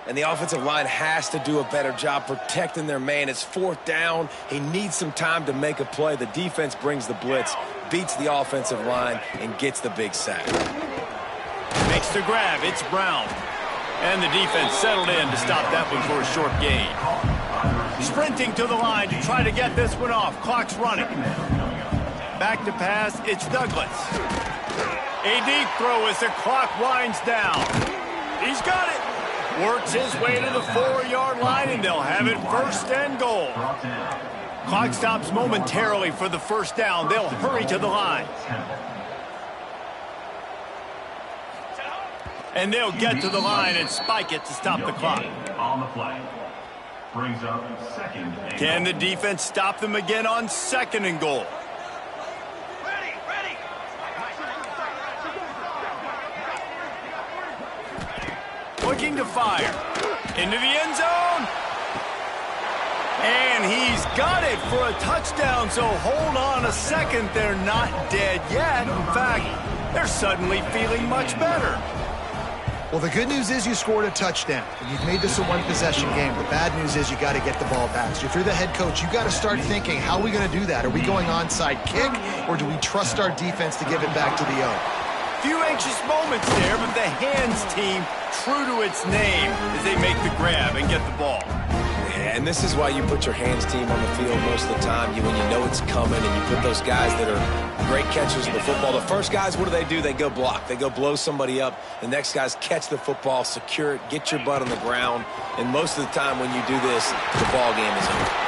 And the offensive line has to do a better job protecting their man. It's 4th down. He needs some time to make a play. The defense brings the blitz, beats the offensive line, and gets the big sack. Makes the grab. It's Brown. And the defense settled in to stop that one for a short gain. Sprinting to the line to try to get this one off. Clock's running. Back to pass. It's Douglas. A deep throw as the clock winds down. He's got it. Works his way to the 4-yard line, and they'll have it 1st and goal. Clock stops momentarily for the 1st down. They'll hurry to the line. And they'll get to the line and spike it to stop the clock. On the play. Brings up 2nd and goal. Can the defense stop them again on 2nd and goal? Looking to fire. Into the end zone. And he's got it for a touchdown, so hold on a second. They're not dead yet. In fact, they're suddenly feeling much better. Well, the good news is you scored a touchdown, and you've made this a one-possession game. The bad news is you got to get the ball back. So if you're the head coach, you got to start thinking, how are we going to do that? Are we going onside kick, or do we trust our defense to give it back to the O? Few anxious moments there, but the hands team true to its name as they make the grab and get the ball. And this is why you put your hands team on the field most of the time. When you know it's coming, and you put those guys that are great catchers of the football. The first guys, what do? They go block. They go blow somebody up. The next guys catch the football, secure it, get your butt on the ground. And most of the time when you do this, the ball game is over.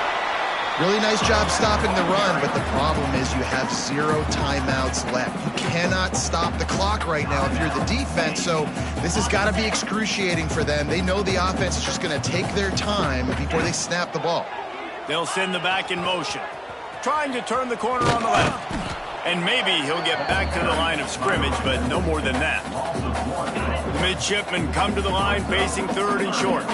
Really nice job stopping the run, but the problem is you have 0 timeouts left. You cannot stop the clock right now if you're the defense, so this has got to be excruciating for them. They know the offense is just going to take their time before they snap the ball. They'll send the back in motion, trying to turn the corner on the left. And maybe he'll get back to the line of scrimmage, but no more than that. The midshipmen come to the line facing 3rd and short.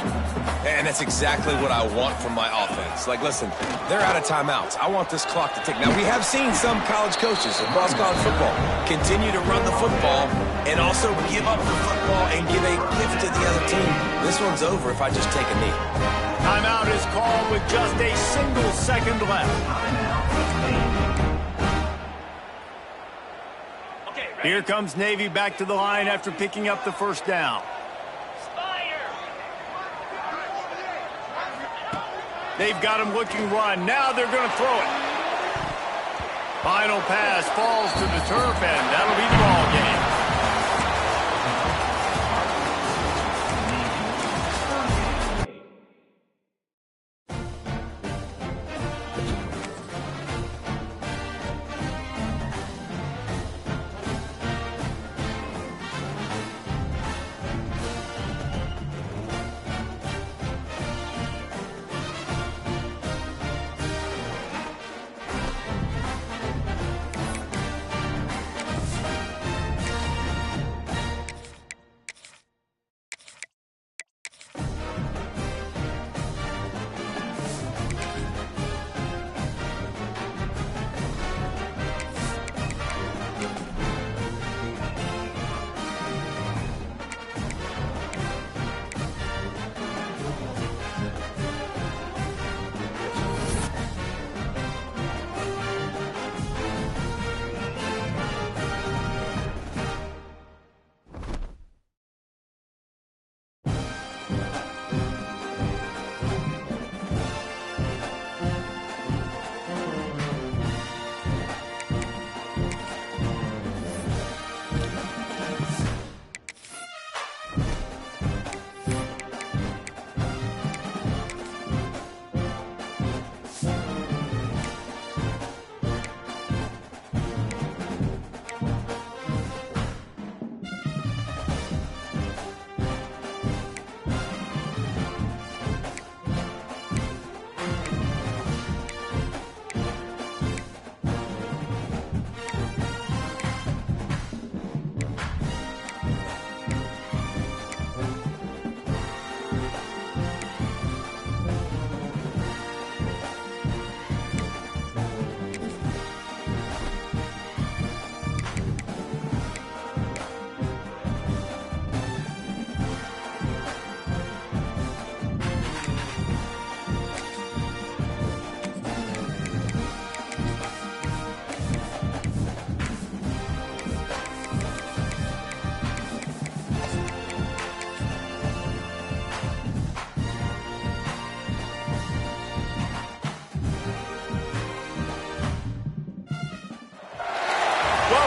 And that's exactly what I want from my offense. Like, listen, they're out of timeouts. I want this clock to tick. Now, we have seen some college coaches across college football continue to run the football and also give up the football and give a gift to the other team. This one's over if I just take a knee. Timeout is called with just a single second left. Here comes Navy back to the line after picking up the first down. They've got him looking run. Now they're going to throw it. Final pass falls to the turf, and that'll be the ball game.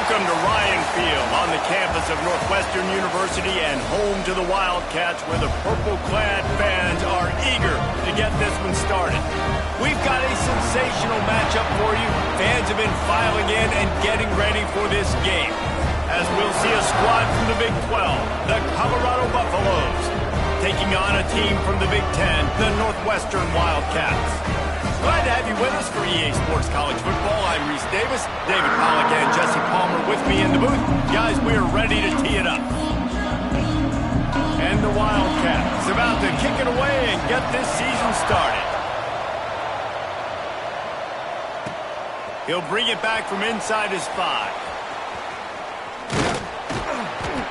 Welcome to Ryan Field on the campus of Northwestern University and home to the Wildcats, where the purple-clad fans are eager to get this one started. We've got a sensational matchup for you. Fans have been filing in and getting ready for this game, as we'll see a squad from the Big 12, the Colorado Buffaloes, taking on a team from the Big 10, the Northwestern Wildcats. Glad to have you with us for EA Sports College Football. I'm Reese Davis, David Pollack and Jesse Palmer with me in the booth. Guys, we are ready to tee it up. And the Wildcats about to kick it away and get this season started. He'll bring it back from inside his 5.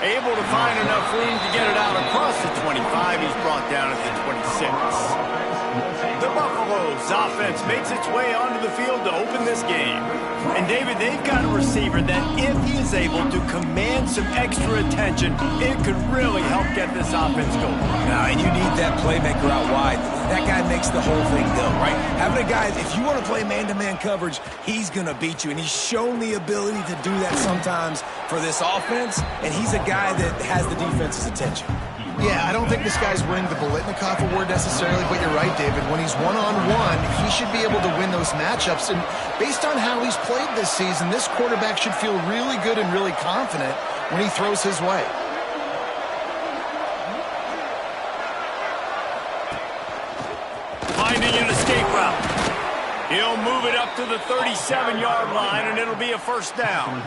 Able to find enough room to get it out across the 25. He's brought down at the 26. The Buffaloes offense makes its way onto the field to open this game. And David, they've got a receiver that if he is able to command some extra attention, it could really help get this offense going. And you need that playmaker out wide. That guy makes the whole thing go, right? Having a guy, if you want to play man-to-man coverage, he's going to beat you. And he's shown the ability to do that sometimes for this offense. And he's a guy that has the defense's attention. Yeah, I don't think this guy's winning the Bolitnikoff Award necessarily, but you're right, David. When he's one-on-one, he should be able to win those matchups. And based on how he's played this season, this quarterback should feel really good and really confident when he throws his way. Finding an escape route. He'll move it up to the 37-yard line, and it'll be a first down.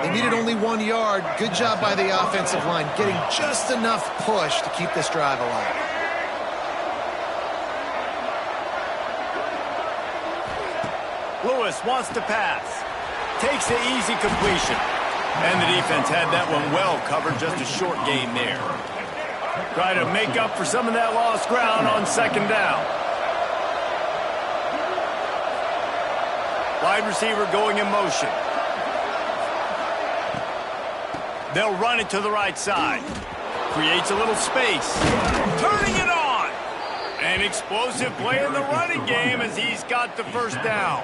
They needed only 1 yard. Good job by the offensive line, getting just enough push to keep this drive alive. Lewis wants to pass. Takes the easy completion. And the defense had that one well covered, just a short gain there. Try to make up for some of that lost ground on second down. Wide receiver going in motion. They'll run it to the right side. Creates a little space. Turning it on. An explosive play in the running game as he's got the first down.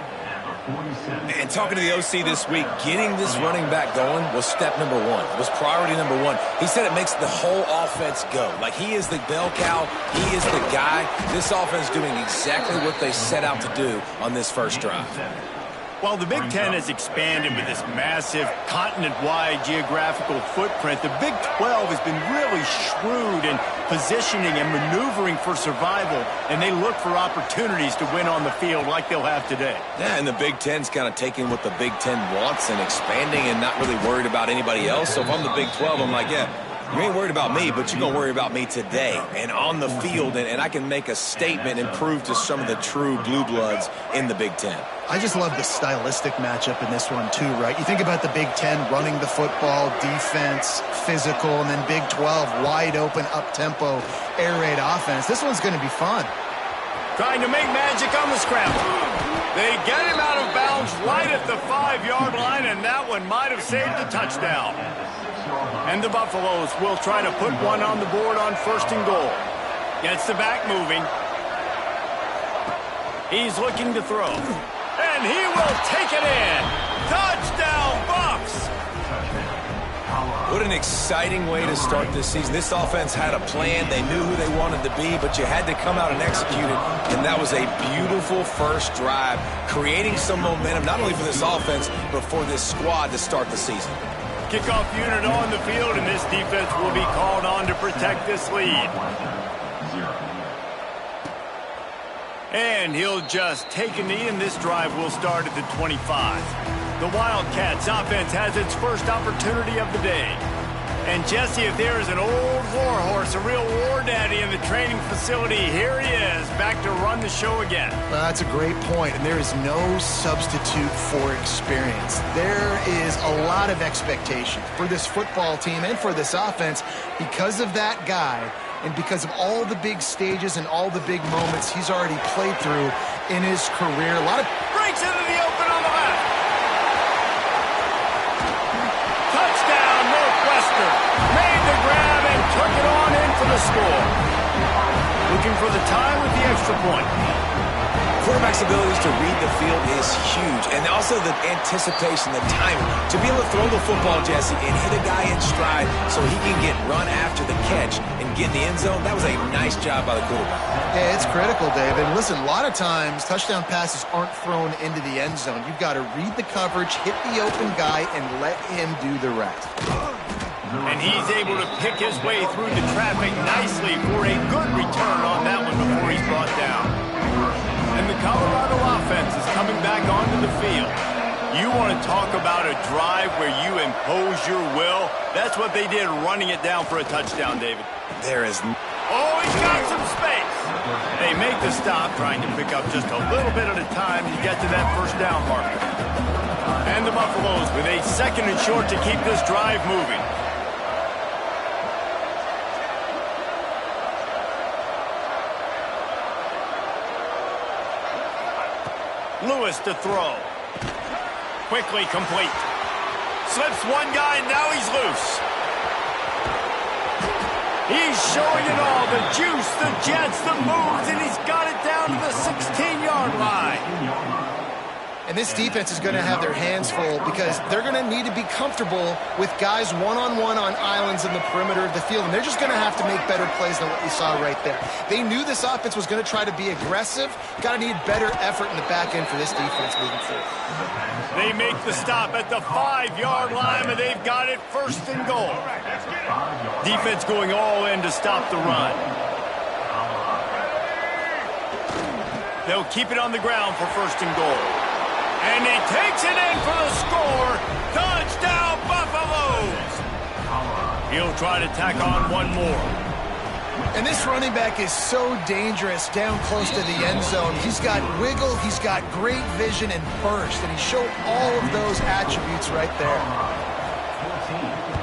And talking to the OC this week, getting this running back going was step number one. It was priority number one. He said it makes the whole offense go. Like, he is the bell cow. He is the guy. This offense is doing exactly what they set out to do on this first drive. While the Big Ten has expanded with this massive continent-wide geographical footprint, the Big 12 has been really shrewd in positioning and maneuvering for survival, and they look for opportunities to win on the field like they'll have today. Yeah, and the Big Ten's kind of taking what the Big Ten wants and expanding and not really worried about anybody else. So if I'm the Big 12, I'm like, yeah, you ain't worried about me, but you're going to worry about me today and on the field, and I can make a statement and prove to some of the true blue bloods in the Big Ten. I just love the stylistic matchup in this one, too, right? You think about the Big Ten running the football, defense, physical, and then Big 12, wide open, up-tempo, air raid offense. This one's going to be fun. Trying to make magic on the scramble. They get him out of bounds right at the 5-yard line, and that one might have saved a touchdown. And the Buffaloes will try to put one on the board on 1st and goal. Gets the back moving. He's looking to throw. And he will take it in. Touchdown, Buffs! What an exciting way to start this season. This offense had a plan. They knew who they wanted to be, but you had to come out and execute it. And that was a beautiful first drive, creating some momentum, not only for this offense, but for this squad to start the season. Kickoff unit on the field, and this defense will be called on to protect this lead. And he'll just take a knee, and this drive will start at the 25. The Wildcats offense has its first opportunity of the day. And Jesse, if there is an old war horse, a real war daddy in the training facility, here he is, back to run the show again. Well, that's a great point, and there is no substitute for experience. There is a lot of expectation for this football team and for this offense because of that guy and because of all the big stages and all the big moments he's already played through in his career. A lot of breaks into the open on the left. Touchdown, Northwestern. Made the grab and took it on in for the score. Looking for the tie with the extra point. Quarterback's abilities to read the field is huge, and also the anticipation, the timing. To be able to throw the football, Jesse, and hit a guy in stride so he can get run after the catch and get in the end zone, that was a nice job by the quarterback. Yeah, it's critical, David. Listen, a lot of times touchdown passes aren't thrown into the end zone. You've got to read the coverage, hit the open guy, and let him do the rest. And he's able to pick his way through the traffic nicely for a good return on that one before he's brought down. And the Colorado offense is coming back onto the field. You want to talk about a drive where you impose your will? That's what they did, running it down for a touchdown, David. There is... Oh, he's got some space. They make the stop, trying to pick up just a little bit at a time to get to that first down marker. And the Buffaloes with a 2nd and short to keep this drive moving. Lewis to throw. Quickly complete. Slips one guy, and now he's loose. He's showing it all. The juice, the jets, the moves, and he's got it down to the 16-yard line. And this defense is going to have their hands full because they're going to need to be comfortable with guys one-on-one on islands in the perimeter of the field, and they're just going to have to make better plays than what we saw right there. They knew this offense was going to try to be aggressive. Got to need better effort in the back end for this defense moving forward. They make the stop at the 5-yard line, and they've got it 1st and goal. Defense going all in to stop the run. They'll keep it on the ground for 1st and goal. And he takes it in for the score. Touchdown, Buffaloes! He'll try to tack on one more. And this running back is so dangerous down close to the end zone. He's got wiggle, he's got great vision and burst, and he showed all of those attributes right there. 14,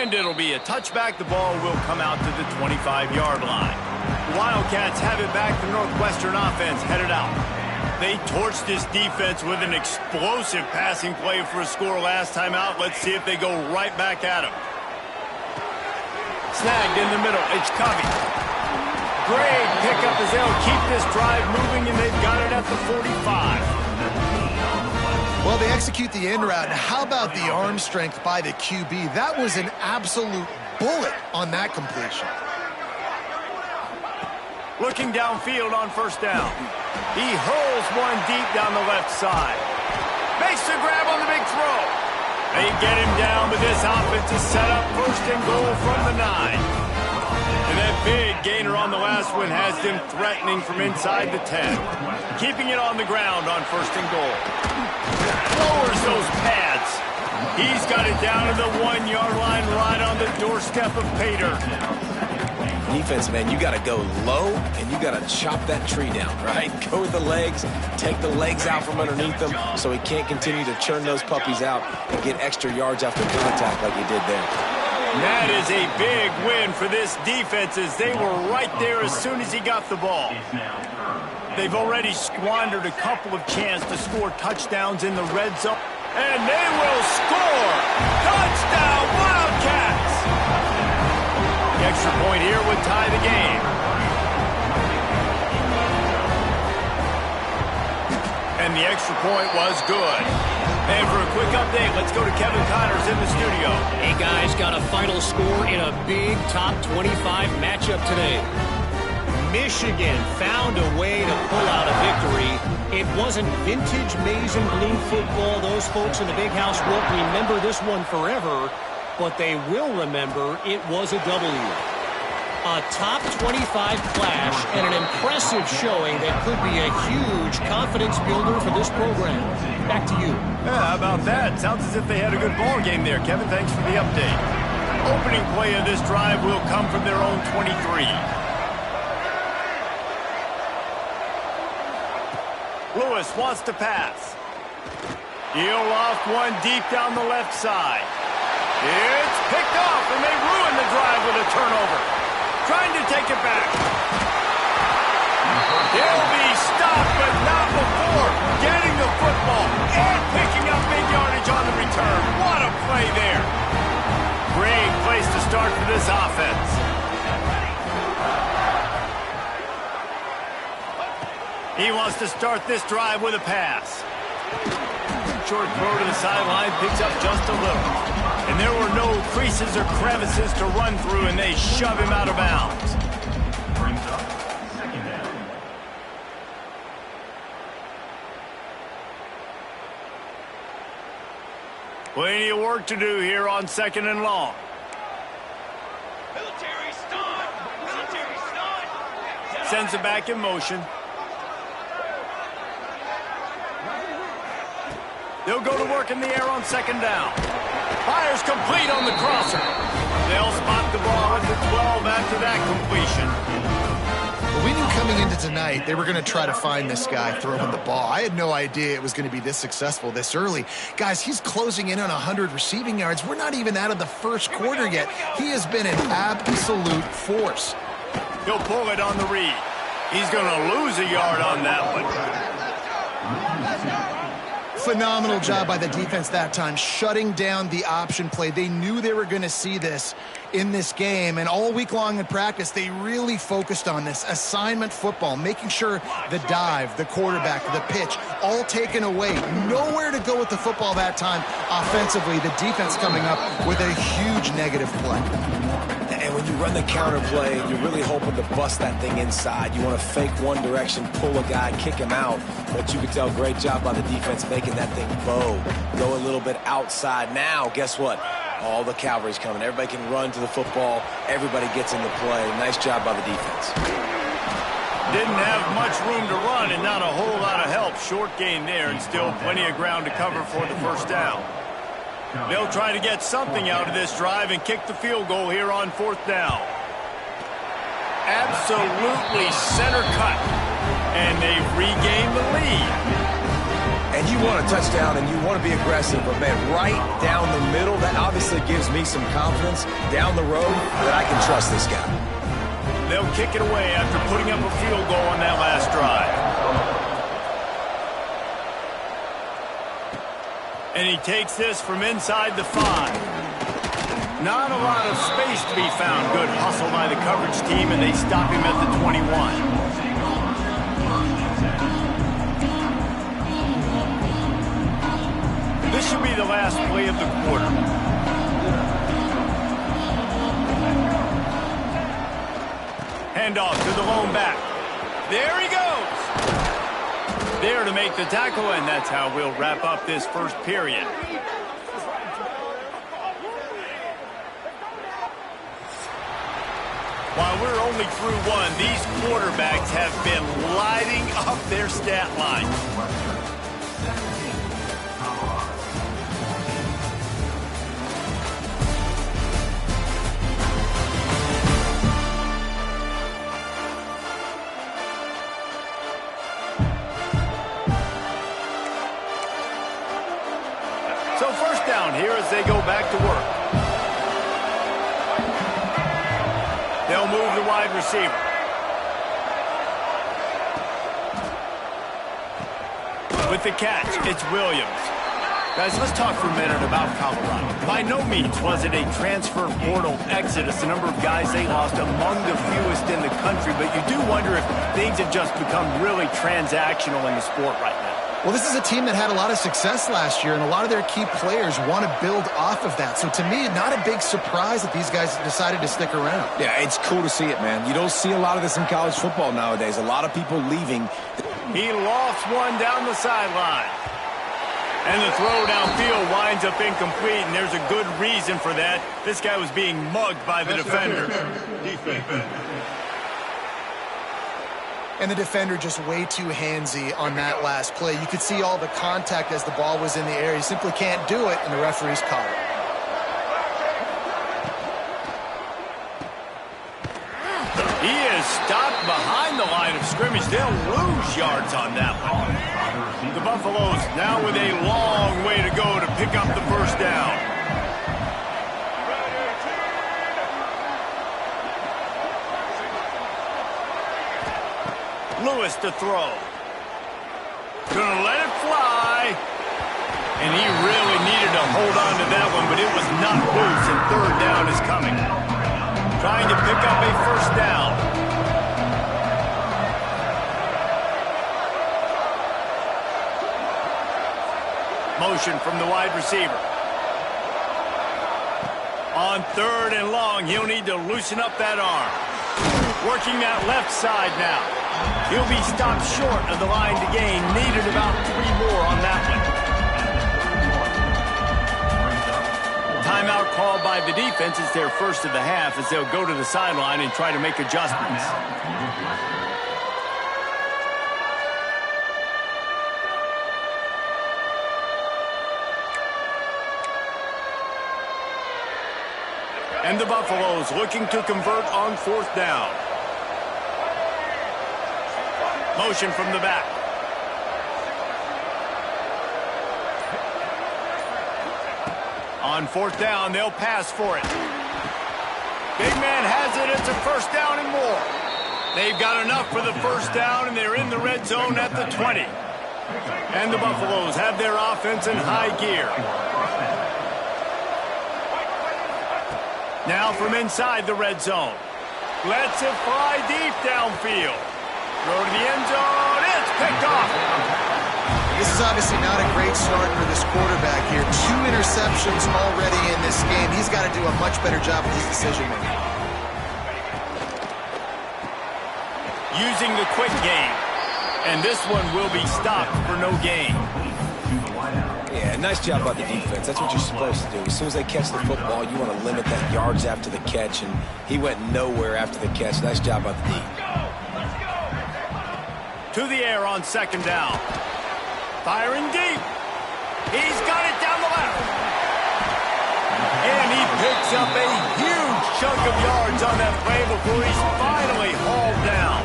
And it'll be a touchback. The ball will come out to the 25-yard line. The Wildcats have it back. The Northwestern offense headed out. They torched this defense with an explosive passing play for a score last time out. Let's see if they go right back at him. Snagged in the middle. It's Covey. Great pickup as they'll keep this drive moving, and they've got it at the 45. Well, they execute the end route. How about the arm strength by the QB? That was an absolute bullet on that completion. Looking downfield on first down. He hurls one deep down the left side. Makes the grab on the big throw. They get him down, but this offense is set up first and goal from the 9. And that big gainer on the last one has them threatening from inside the 10. Keeping it on the ground on first and goal. Lowers those pads. He's got it down to the 1-yard line right on the doorstep of Pater. Defense, man, you got to go low, and you got to chop that tree down, right? Go with the legs, take the legs out from underneath them so he can't continue to churn those puppies out and get extra yards after contact like he did there. That is a big win for this defense as they were right there as soon as he got the ball. They've already squandered a couple of chances to score touchdowns in the red zone, and they will score! Touchdown, Wildcats! The extra point here would tie the game. And the extra point was good. And for a quick update, let's go to Kevin Connors in the studio. Hey, guys, got a final score in a big top 25 matchup today. Michigan found a way to pull out a victory. It wasn't vintage maize and blue football. Those folks in the big house won't remember this one forever, but they will remember it was a W. A top 25 clash and an impressive showing that could be a huge confidence builder for this program. Back to you. Yeah, how about that? Sounds as if they had a good ball game there. Kevin, thanks for the update. Opening play of this drive will come from their own 23. Lewis wants to pass. He'll loft one deep down the left side. It's picked off, and they ruin the drive with a turnover. Trying to take it back. He'll be stopped, but not before getting the football and picking up big yardage on the return. What a play there. Great place to start for this offense. He wants to start this drive with a pass. Short throw to the sideline, picks up just a little. And there were no creases or crevices to run through, and they shove him out of bounds. Brings up second down. Plenty of work to do here on second and long. Military start! Military start! Sends it back in motion. They'll go to work in the air on second down. Fires complete on the crosser. They'll spot the ball at the 12 after that completion. Well, we knew coming into tonight they were going to try to find this guy throwing the ball. I had no idea it was going to be this successful this early. Guys, he's closing in on 100 receiving yards. We're not even out of the first quarter yet. He has been an absolute force. He'll pull it on the read. He's going to lose a yard on that one. Phenomenal job by the defense that time, shutting down the option play. They knew they were going to see this in this game, and all week long in practice, they really focused on this assignment football, making sure the dive, the quarterback, the pitch, all taken away. Nowhere to go with the football that time offensively. The defense coming up with a huge negative play. And when you run the counter play, you're really hoping to bust that thing inside. You want to fake one direction, pull a guy, kick him out. But you can tell, great job by the defense making that thing bow. Go a little bit outside. Now, guess what? All the cavalry's coming. Everybody can run to the football. Everybody gets into play. Nice job by the defense. Didn't have much room to run and not a whole lot of help. Short gain there and still plenty of ground to cover for the first down. They'll try to get something out of this drive and kick the field goal here on fourth down. Absolutely center cut. And they've regained the lead. And you want a touchdown and you want to be aggressive, but man, right down the middle, that obviously gives me some confidence down the road that I can trust this guy. They'll kick it away after putting up a field goal on that last drive. And he takes this from inside the 5. Not a lot of space to be found. Good hustle by the coverage team, and they stop him at the 21. This should be the last play of the quarter. Handoff to the lone back. There he goes. There to make the tackle, and that's how we'll wrap up this first period. While we're only through one, these quarterbacks have been lighting up their stat line. So first down here as they go back to work. They'll move the wide receiver. With the catch, it's Williams. Guys, let's talk for a minute about Colorado. By no means was it a transfer portal exodus, the number of guys they lost among the fewest in the country, but you do wonder if things have just become really transactional in the sport right now. Well, this is a team that had a lot of success last year, and a lot of their key players want to build off of that. So to me, not a big surprise that these guys decided to stick around. Yeah, it's cool to see it, man. You don't see a lot of this in college football nowadays. A lot of people leaving. He lofts one down the sideline. And the throw downfield winds up incomplete, and there's a good reason for that. This guy was being mugged by the defender. And the defender just way too handsy on that last play. You could see all the contact as the ball was in the air. He simply can't do it, and the referee's caught it. He is stopped behind the line of scrimmage. They'll lose yards on that one. The Buffaloes now with a long way to go to pick up the first down. Lewis to throw. Gonna let it fly. And he really needed to hold on to that one, but it was not loose, and third down is coming. Trying to pick up a first down. Motion from the wide receiver. On third and long, he'll need to loosen up that arm. Working that left side now. He'll be stopped short of the line to gain. Needed about 3 more on that one. Timeout called by the defense. It's their first of the half as they'll go to the sideline and try to make adjustments. And the Buffaloes looking to convert on fourth down. Motion from the back. On fourth down, they'll pass for it. Big man has it. It's a first down and more. They've got enough for the first down, and they're in the red zone at the 20. And the Buffaloes have their offense in high gear. Now from inside the red zone. Lets it fly deep downfield. Throw to the end zone. It's picked off. This is obviously not a great start for this quarterback here. 2 interceptions already in this game. He's got to do a much better job with his decision-making. Using the quick game. And this one will be stopped for no gain. Yeah, nice job by the defense. That's what you're supposed to do. As soon as they catch the football, you want to limit that yards after the catch, and he went nowhere after the catch. Nice job by the D. To the air on second down. Firing deep. He's got it down the left. And he picks up a huge chunk of yards on that play before he's finally hauled down.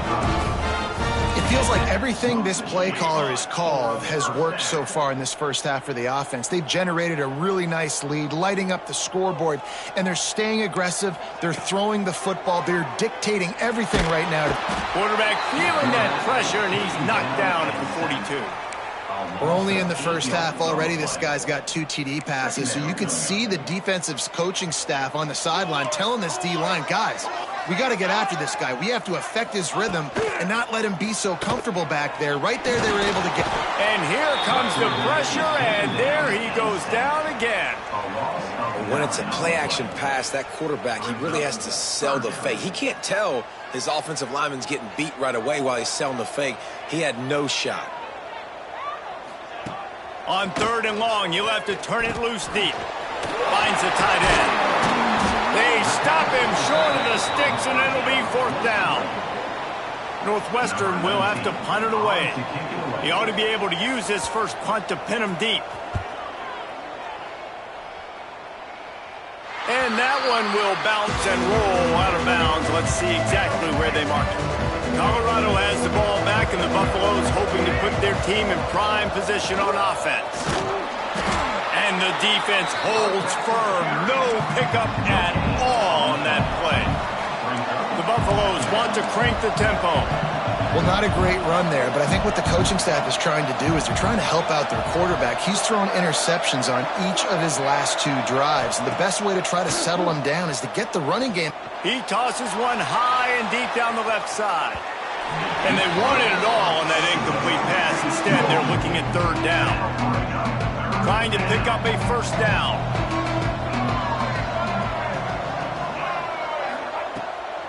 It feels like everything this play caller has called has worked so far in this first half for the offense. They've generated a really nice lead, lighting up the scoreboard, and they're staying aggressive. They're throwing the football. They're dictating everything right now. Quarterback feeling that pressure, and he's knocked down at the 42. We're only in the first half already. This guy's got 2 TD passes, so you could see the defensive coaching staff on the sideline telling this D-line, guys, we got to get after this guy. We have to affect his rhythm and not let him be so comfortable back there. Right there, they were able to get. And here comes the pressure, and there he goes down again. When it's a play-action pass, that quarterback, he really has to sell the fake. He can't tell his offensive lineman's getting beat right away while he's selling the fake. He had no shot. On 3rd and long, you'll have to turn it loose deep. Finds the tight end. They stop him short of the sticks, and it'll be 4th down. Northwestern will have to punt it away. He ought to be able to use this first punt to pin him deep. And that one will bounce and roll out of bounds. Let's see exactly where they mark it. Colorado has the ball back, and the Buffaloes hoping to put their team in prime position on offense. And the defense holds firm. No pickup at all on that play. The Buffaloes want to crank the tempo. Well, not a great run there, but I think what the coaching staff is trying to do is they're trying to help out their quarterback. He's thrown interceptions on each of his last 2 drives, and the best way to try to settle him down is to get the running game. He tosses one high and deep down the left side. And they wanted it all on that incomplete pass. Instead, they're looking at 3rd down. Trying to pick up a 1st down.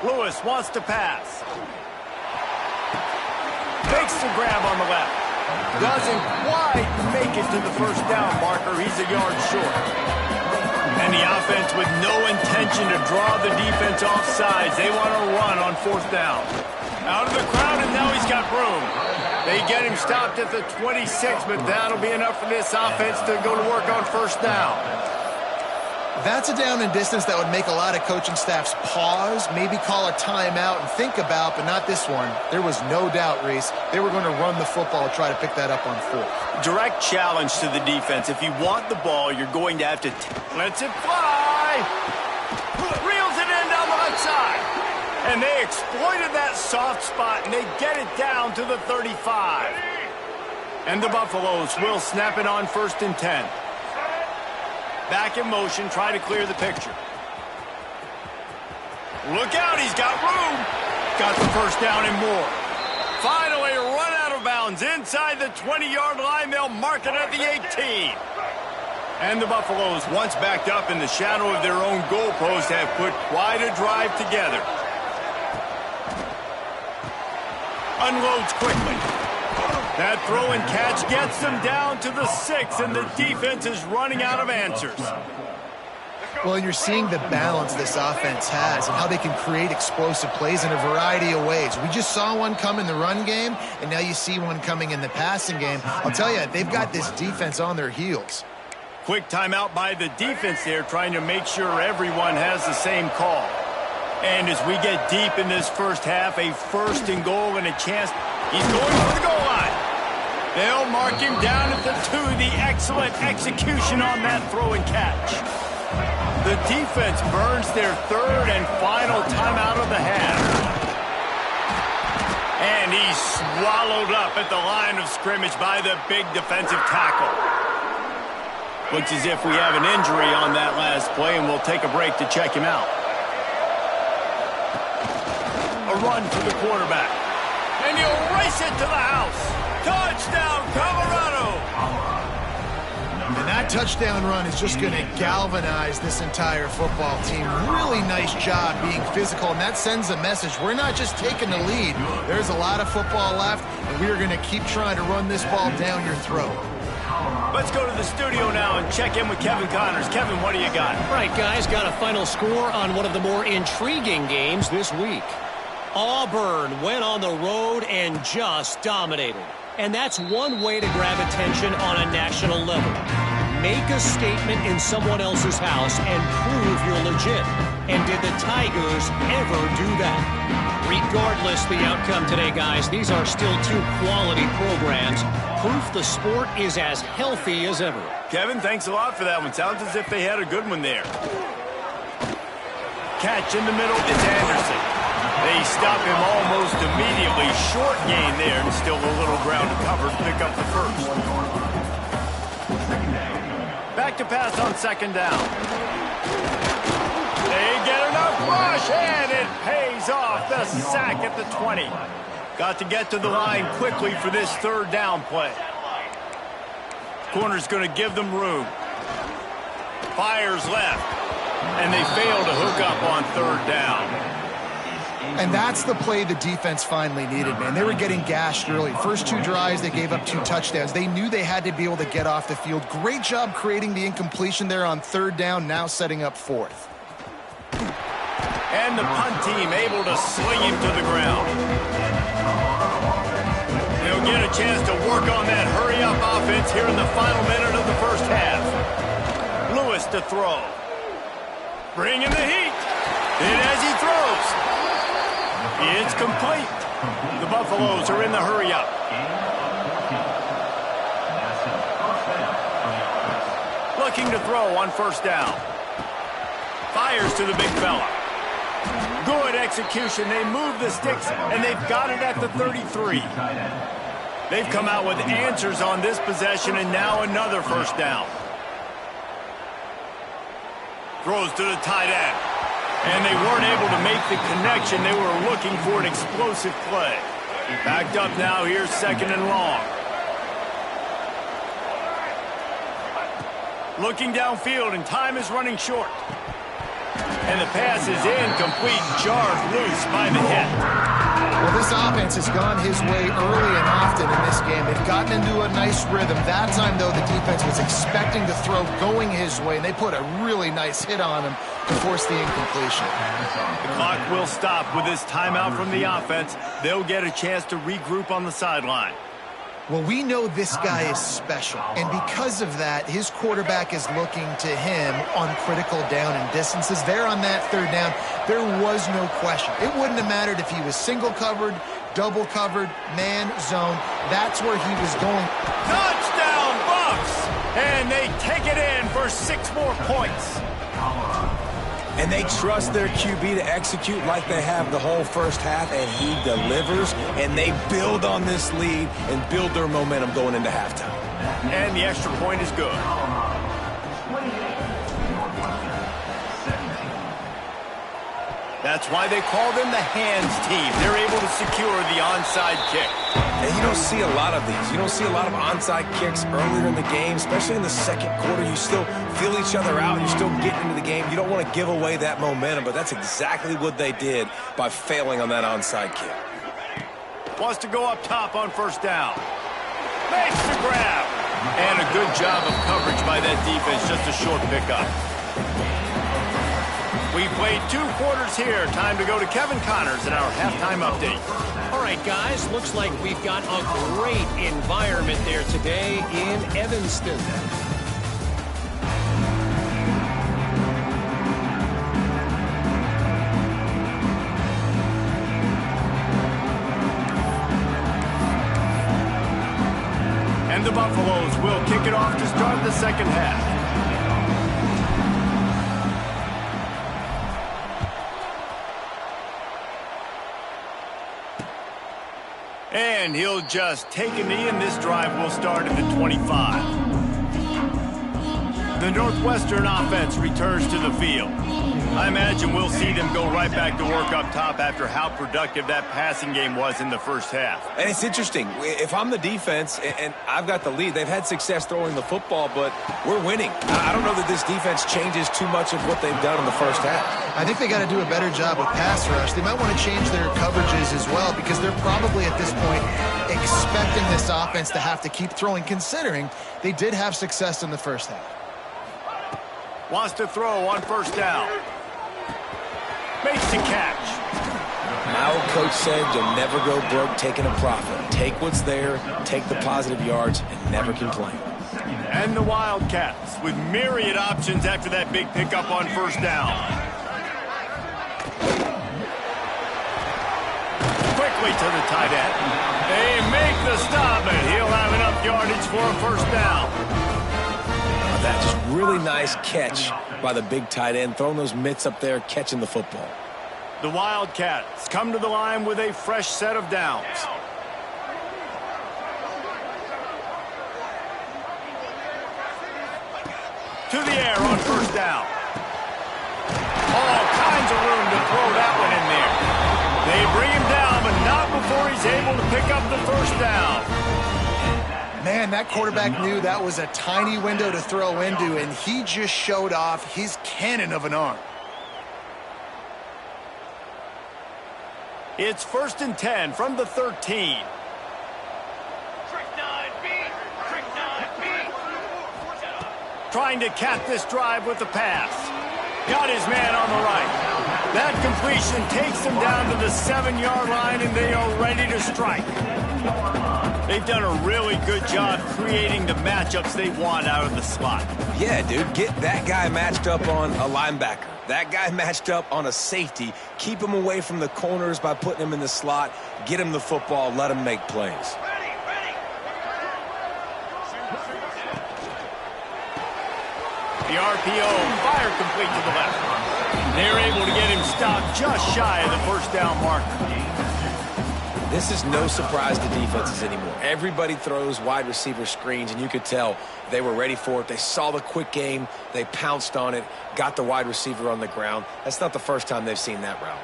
Lewis wants to pass. Fakes the grab on the left. Doesn't quite make it to the 1st down marker. He's a yard short. And the offense with no intention to draw the defense off sides. They want to run on 4th down. Out of the crowd, and now he's got room. They get him stopped at the 26, but that'll be enough for this offense to go to work on 1st down. That's a down and distance that would make a lot of coaching staffs pause, maybe call a timeout and think about, but not this one. There was no doubt, Reese, they were going to run the football and try to pick that up on 4th. Direct challenge to the defense. If you want the ball, you're going to have to lets it fly. Reels it in down the left side. And they exploited that soft spot, and they get it down to the 35. And the Buffaloes will snap it on 1st and 10. Back in motion, try to clear the picture. Look out, he's got room. Got the 1st down and more. Finally run out of bounds inside the 20-yard line. They'll mark it at the 18. And the Buffaloes, once backed up in the shadow of their own goalpost, have put quite a drive together. Unloads quickly. That throw and catch gets them down to the 6, and the defense is running out of answers. Well, you're seeing the balance this offense has and how they can create explosive plays in a variety of ways. We just saw one come in the run game, and now you see one coming in the passing game. I'll tell you, they've got this defense on their heels. Quick timeout by the defense there, trying to make sure everyone has the same call. And as we get deep in this first half, a 1st and goal and a chance. He's going for the goal line. They'll mark him down at the 2. The excellent execution on that throw and catch. The defense burns their 3rd and final timeout of the half. And he's swallowed up at the line of scrimmage by the big defensive tackle. Looks as if we have an injury on that last play, and we'll take a break to check him out. A run for the quarterback. And he'll race it to the house. Touchdown, Colorado! And that touchdown run is just going to galvanize this entire football team. Really nice job being physical, and that sends a message. We're not just taking the lead. There's a lot of football left, and we are going to keep trying to run this ball down your throat. Let's go to the studio now and check in with Kevin Connors. Kevin, what do you got? All right, guys, got a final score on one of the more intriguing games this week. Auburn went on the road and just dominated. And that's one way to grab attention on a national level. Make a statement in someone else's house and prove you're legit. And did the Tigers ever do that? Regardless the outcome today, guys, these are still 2 quality programs. Proof the sport is as healthy as ever. Kevin, thanks a lot for that one. Sounds as if they had a good one there. Catch in the middle is Anderson. They stop him almost immediately. Short gain there, and still a little ground to cover to pick up the first. Back to pass on second down. They get enough rush, and it pays off. The sack at the 20. Got to get to the line quickly for this third down play. Corner's going to give them room. Fires left, and they fail to hook up on third down. And that's the play the defense finally needed, man. They were getting gashed early. First 2 drives, they gave up 2 touchdowns. They knew they had to be able to get off the field. Great job creating the incompletion there on third down, now setting up fourth. And the punt team able to sling him to the ground. They'll get a chance to work on that hurry-up offense here in the final minute of the first half. Lewis to throw. Bringing the heat. And as he throws, it's complete. The Buffaloes are in the hurry-up. Looking to throw on first down. Fires to the big fella. Good execution. They move the sticks, and they've got it at the 33. They've come out with answers on this possession, and now another first down. Throws to the tight end. And they weren't able to make the connection. They were looking for an explosive play. Backed up now. Here's second and long. Looking downfield, and time is running short. And the pass is incomplete, jarred loose by the hit. Well, this offense has gone his way early and often in this game. They've gotten into a nice rhythm. That time, though, the defense was expecting the throw going his way, and they put a really nice hit on him to force the incompletion. The clock will stop with this timeout from the offense. They'll get a chance to regroup on the sideline. Well, we know this guy is special, and because of that, his quarterback is looking to him on critical down and distances. There on that third down, there was no question. It wouldn't have mattered if he was single covered, double covered, man, zone. That's where he was going. Touchdown, Bucks! And they take it in for 6 more points. And they trust their QB to execute like they have the whole first half, and he delivers, and they build on this lead and build their momentum going into halftime. And the extra point is good. That's why they call them the hands team. They're able to secure the onside kick. And you don't see a lot of these. You don't see a lot of onside kicks earlier in the game, especially in the second quarter. You still feel each other out. You're still getting into the game. You don't want to give away that momentum, but that's exactly what they did by failing on that onside kick. Wants to go up top on first down. Makes the grab. And a good job of coverage by that defense. Just a short pickup. We played 2 quarters here. Time to go to Kevin Connors in our halftime update. All right, guys, looks like we've got a great environment there today in Evanston. And the Buffaloes will kick it off to start the second half. And he'll just take a knee, and this drive will start at the 25. The Northwestern offense returns to the field. I imagine we'll see them go right back to work up top after how productive that passing game was in the first half. And it's interesting. If I'm the defense and I've got the lead, they've had success throwing the football, but we're winning. I don't know that this defense changes too much of what they've done in the first half. I think they got to do a better job with pass rush. They might want to change their coverages as well, because they're probably at this point expecting this offense to have to keep throwing, considering they did have success in the first half. Wants to throw on first down. Makes the catch. My old coach said you'll never go broke taking a profit. Take what's there, take the positive yards, and never complain. And the Wildcats with myriad options after that big pickup on first down. Quickly to the tight end. They make the stop, and he'll have enough yardage for a first down. That just really nice catch by the big tight end, throwing those mitts up there, catching the football. The Wildcats come to the line with a fresh set of downs. To the air on first down. All kinds of room to throw that one in there. They bring him down, but not before he's able to pick up the first down. Man, that quarterback knew that was a tiny window to throw into, and he just showed off his cannon of an arm. It's 1st and 10 from the 13. Trick 9B. Trick 9B. Trying to cap this drive with the pass. Got his man on the right. That completion takes them down to the 7-yard line, and they are ready to strike. They've done a really good job creating the matchups they want out of the slot. Yeah, dude, get that guy matched up on a linebacker. That guy matched up on a safety. Keep him away from the corners by putting him in the slot. Get him the football. Let him make plays. The RPO fire complete to the left. They're able to get him stopped just shy of the first down marker. This is no surprise to defenses anymore. Everybody throws wide receiver screens, and you could tell they were ready for it. They saw the quick game. They pounced on it, got the wide receiver on the ground. That's not the first time they've seen that route.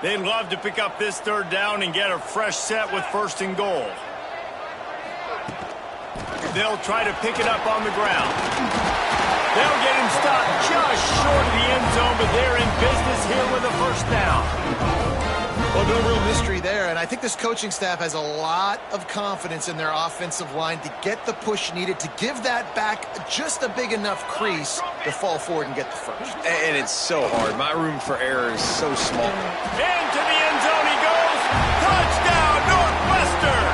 They'd love to pick up this third down and get a fresh set with 1st and goal. They'll try to pick it up on the ground. They'll get him stopped just short of the end zone, but they're in business here with a first down. Well, no real mystery there, and I think this coaching staff has a lot of confidence in their offensive line to get the push needed to give that back just a big enough crease to fall forward and get the first. And it's so hard. My room for error is so small. Into the end zone he goes. Touchdown, Northwestern!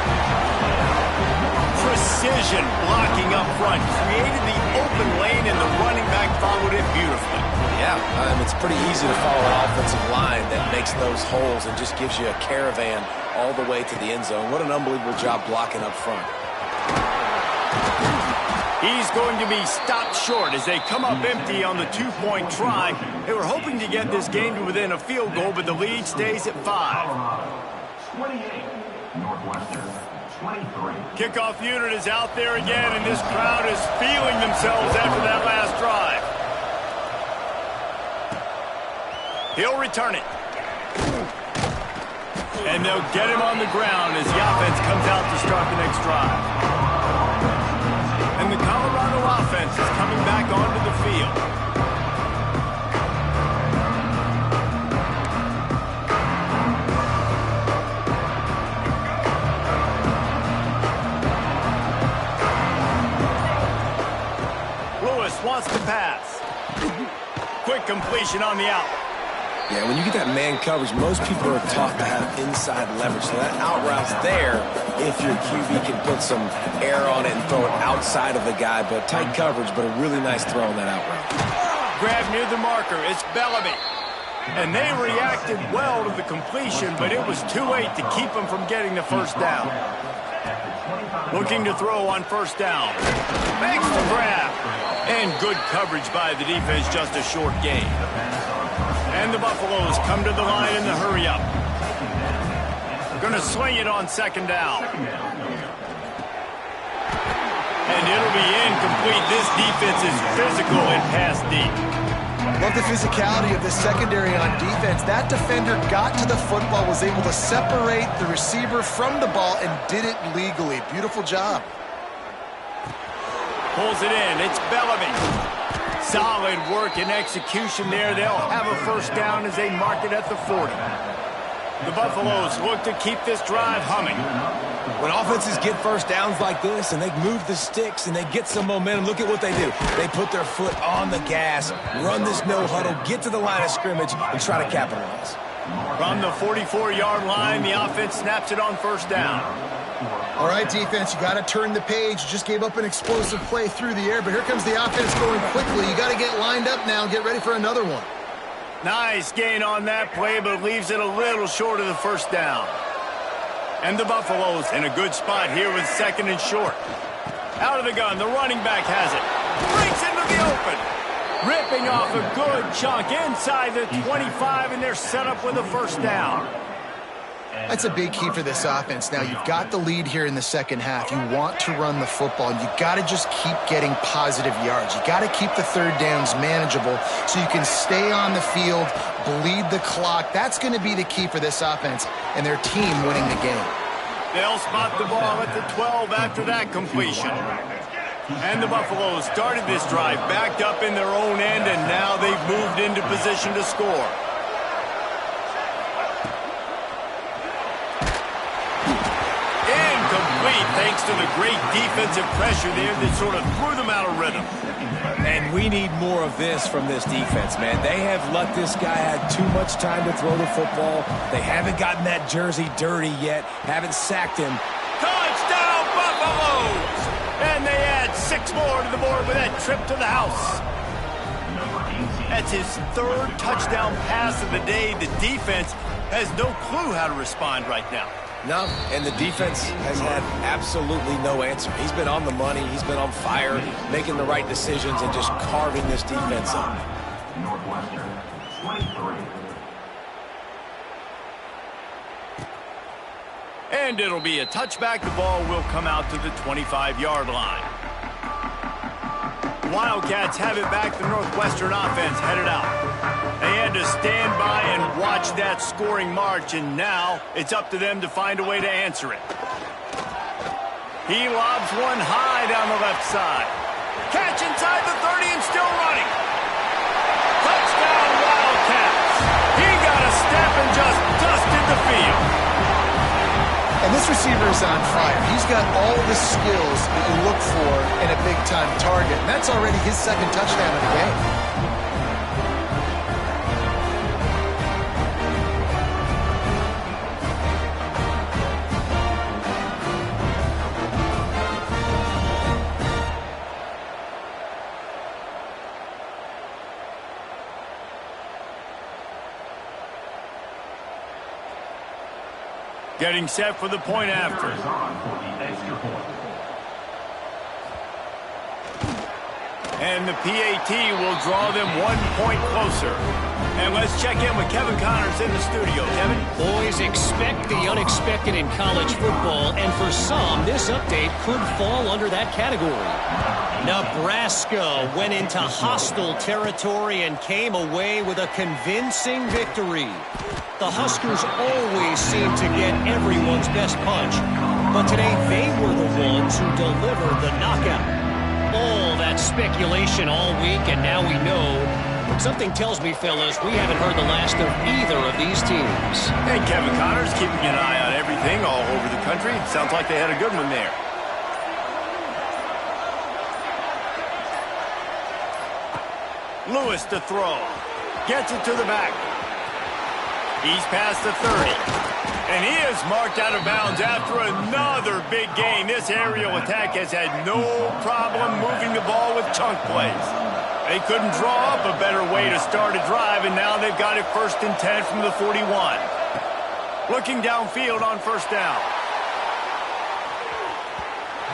Precision blocking up front created the open lane, and the running back followed it beautifully. Yeah, it's pretty easy to follow an offensive line that makes those holes and just gives you a caravan all the way to the end zone. What an unbelievable job blocking up front. He's going to be stopped short as they come up empty on the 2-point try. They were hoping to get this game to within a field goal, but the lead stays at 5. 28, Northwestern. 23. Kickoff unit is out there again, and this crowd is feeling themselves after that last drive. He'll return it. And they'll get him on the ground as the offense comes out to start the next drive. And the Colorado offense is coming back onto the field. Wants to pass. Quick completion on the out. Yeah, when you get that man coverage, most people are taught to have inside leverage. So that out route's there if your QB can put some air on it and throw it outside of the guy. But tight coverage, but a really nice throw on that out route. Grab near the marker. It's Bellamy. And they reacted well to the completion, but it was too late to keep them from getting the first down. Looking to throw on first down. Makes the grab. And good coverage by the defense, just a short gain. And the Buffaloes come to the line in the hurry-up. Going to swing it on 2nd down. And it'll be incomplete. This defense is physical and pass deep. Love the physicality of the secondary on defense. That defender got to the football, was able to separate the receiver from the ball, and did it legally. Beautiful job. Pulls it in. It's Bellamy. Solid work and execution there. They'll have a first down as they mark it at the 40. The Buffaloes look to keep this drive humming. When offenses get first downs like this and they move the sticks and they get some momentum, look at what they do. They put their foot on the gas, run this no huddle, get to the line of scrimmage, and try to capitalize. From the 44-yard line, the offense snaps it on first down. All right, defense, you got to turn the page. You just gave up an explosive play through the air, but here comes the offense going quickly. You got to get lined up now and get ready for another one. Nice gain on that play, but leaves it a little short of the first down. And the Buffaloes in a good spot here with 2nd and short. Out of the gun, the running back has it. Breaks into the open. Ripping off a good chunk inside the 25, and they're set up with a first down. That's a big key for this offense. Now, you've got the lead here in the second half. You want to run the football, and you got to just keep getting positive yards. You got to keep the third downs manageable so you can stay on the field, bleed the clock. That's going to be the key for this offense and their team winning the game. They'll spot the ball at the 12 after that completion. And the Buffaloes started this drive backed up in their own end, and now they've moved into position to score. Incomplete, thanks to the great defensive pressure there that sort of threw them out of rhythm. And we need more of this from this defense, man. They have let this guy have too much time to throw the football. They haven't gotten that jersey dirty yet, haven't sacked him. Touchdown, Buffaloes! And they add 6 more to the board with that trip to the house. That's his 3rd touchdown pass of the day. The defense has no clue how to respond right now. No, and the defense has had absolutely no answer. He's been on the money. He's been on fire, making the right decisions and just carving this defense up. Northwestern, 23. And it'll be a touchback. The ball will come out to the 25-yard line. Wildcats have it back. The Northwestern offense headed out. They had to stand by and watch that scoring march, and now it's up to them to find a way to answer it. He lobs one high down the left side. Catch inside the 30 and still running. Touchdown, Wildcats. He got a step and just dusted the field. And this receiver is on fire. He's got all the skills that you look for in a big-time target. And that's already his 2nd touchdown of the game. Getting set for the point after. And the PAT will draw them 1 point closer. And let's check in with Kevin Connors in the studio. Kevin? Boys, expect the unexpected in college football, and for some, this update could fall under that category. Nebraska went into hostile territory and came away with a convincing victory. The Huskers always seem to get everyone's best punch, but today they were the ones who delivered the knockout. All that speculation all week, and now we know. But something tells me, fellas, we haven't heard the last of either of these teams. And Kevin Connors keeping an eye on everything all over the country. Sounds like they had a good one there. Lewis to throw. Gets it to the back. He's past the 30. And he is marked out of bounds after another big gain. This aerial attack has had no problem moving the ball with chunk plays. They couldn't draw up a better way to start a drive, and now they've got it 1st and 10 from the 41. Looking downfield on 1st down.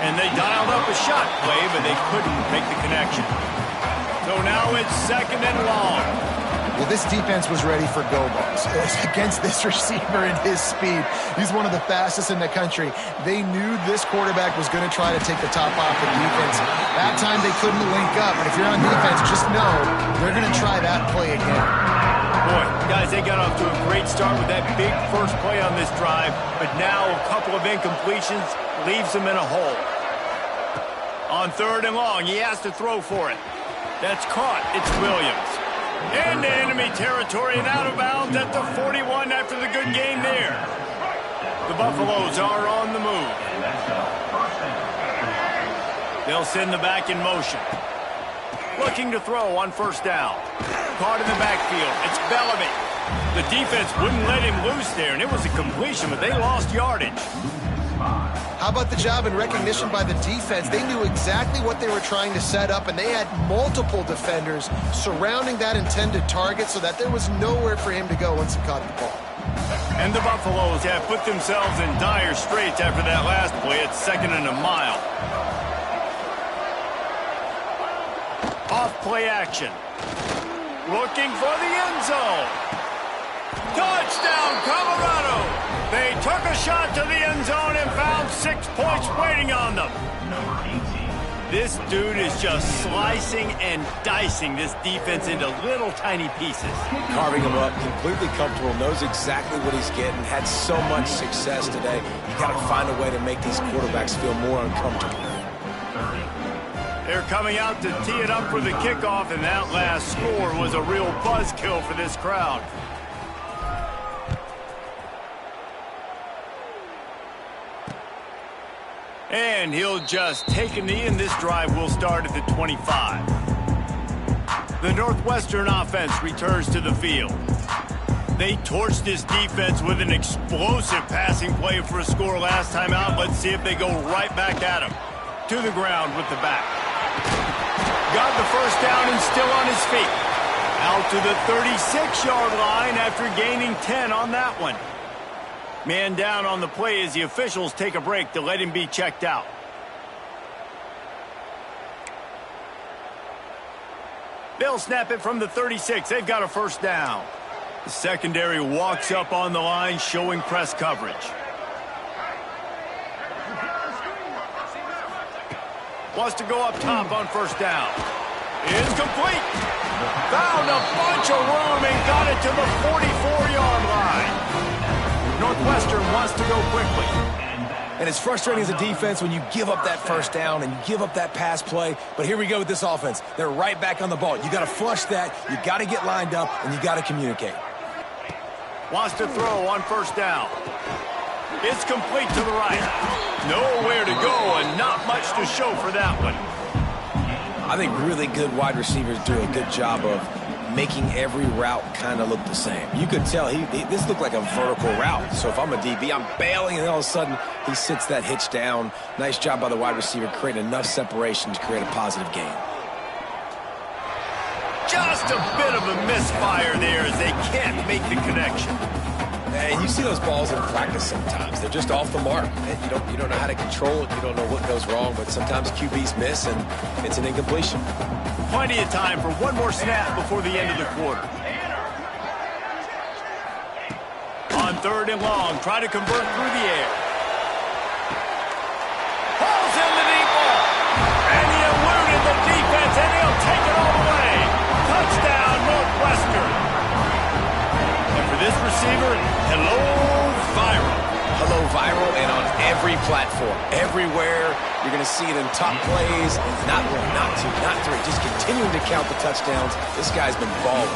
And they dialed up a shot play, but they couldn't make the connection. So now it's 2nd and long. Well, this defense was ready for go balls against this receiver and his speed. He's one of the fastest in the country. They knew this quarterback was going to try to take the top off the defense. That time they couldn't link up, but if you're on defense, just know they're going to try that play again. Boy, guys, they got off to a great start with that big first play on this drive, but now a couple of incompletions leaves them in a hole. On 3rd and long, he has to throw for it. That's caught. It's Williams. Into enemy territory and out of bounds at the 41 after the good game there. The Buffaloes are on the move. They'll send the back in motion. Looking to throw on 1st down. Caught in the backfield. It's Bellamy. The defense wouldn't let him loose there, and it was a completion, but they lost yardage. How about the job and recognition by the defense? They knew exactly what they were trying to set up, and they had multiple defenders surrounding that intended target so that there was nowhere for him to go once he caught the ball. And the Buffaloes have put themselves in dire straits after that last play. It's 2nd and a mile. Off play action. Looking for the end zone. Touchdown, Colorado! They took a shot to the end zone and found 6 points waiting on them. Number 18. This dude is just slicing and dicing this defense into little tiny pieces. Carving him up, completely comfortable, knows exactly what he's getting, had so much success today. You got to find a way to make these quarterbacks feel more uncomfortable. They're coming out to tee it up for the kickoff, and that last score was a real buzzkill for this crowd. And he'll just take a knee, and this drive will start at the 25. The Northwestern offense returns to the field. They torched this defense with an explosive passing play for a score last time out. Let's see if they go right back at him. To the ground with the back. Got the first down and still on his feet. Out to the 36-yard line after gaining 10 on that one. Man down on the play as the officials take a break to let him be checked out. They'll snap it from the 36. They've got a first down. The secondary walks up on the line, showing press coverage. Wants to go up top on first down. It's complete. Found a bunch of room and got it to the 44-yard line. Northwestern wants to go quickly. And it's frustrating as a defense when you give up that first down and you give up that pass play. But here we go with this offense. They're right back on the ball. You got to flush that. You got to get lined up, and you got to communicate. Wants to throw on first down. It's complete to the right. Nowhere to go and not much to show for that one. I think really good wide receivers do a good job of making every route kind of look the same. You could tell this looked like a vertical route. So if I'm a DB, I'm bailing, and then all of a sudden he sits that hitch down. Nice job by the wide receiver creating enough separation to create a positive gain. Just a bit of a misfire there as they can't make the connection. And you see those balls in practice sometimes. They're just off the mark. And you don't know how to control it. You don't know what goes wrong, but sometimes QBs miss, and it's an incompletion. Plenty of time for one more snap before the end of the quarter. On third and long, try to convert through the air. Pulls in the deep ball. And he eluded the defense, and he'll take it all the way. Touchdown, Northwestern. And for this receiver, hello, viral. Hello, viral, and on every platform, everywhere. You're going to see it in top plays. Not one, not two, not three. Just continuing to count the touchdowns. This guy's been balling.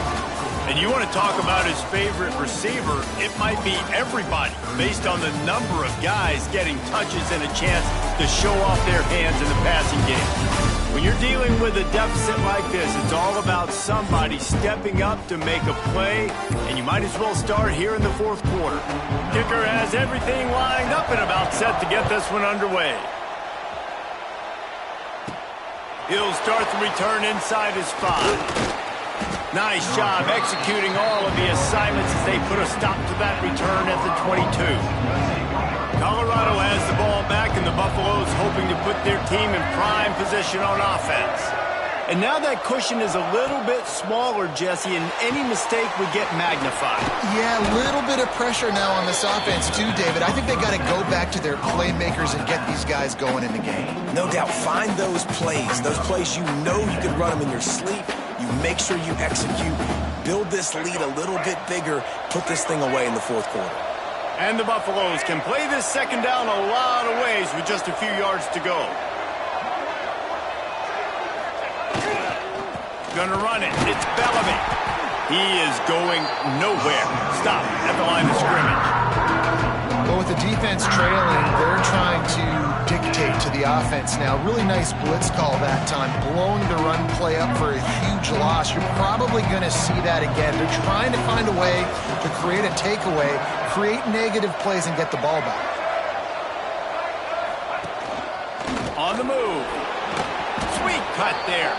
And you want to talk about his favorite receiver, it might be everybody, based on the number of guys getting touches and a chance to show off their hands in the passing game. When you're dealing with a deficit like this, it's all about somebody stepping up to make a play, and you might as well start here in the fourth quarter. Kicker has everything lined up and about set to get this one underway. He'll start the return inside his 5. Nice job executing all of the assignments as they put a stop to that return at the 22. Colorado has the ball back, and the Buffaloes hoping to put their team in prime position on offense. And now that cushion is a little bit smaller, Jesse, and any mistake would get magnified. Yeah, a little bit of pressure now on this offense too, David. I think they got to go back to their playmakers and get these guys going in the game. No doubt, find those plays you know you can run them in your sleep. You make sure you execute, build this lead a little bit bigger, put this thing away in the fourth quarter. And the Buffaloes can play this second down a lot of ways with just a few yards to go. Gonna run it. It's Bellamy. He is going nowhere. Stop at the line of scrimmage. Well, with the defense trailing, they're trying to dictate to the offense now. Really nice blitz call that time, blowing the run play up for a huge loss. You're probably going to see that again. They're trying to find a way to create a takeaway, create negative plays, and get the ball back. On the move. Sweet cut there.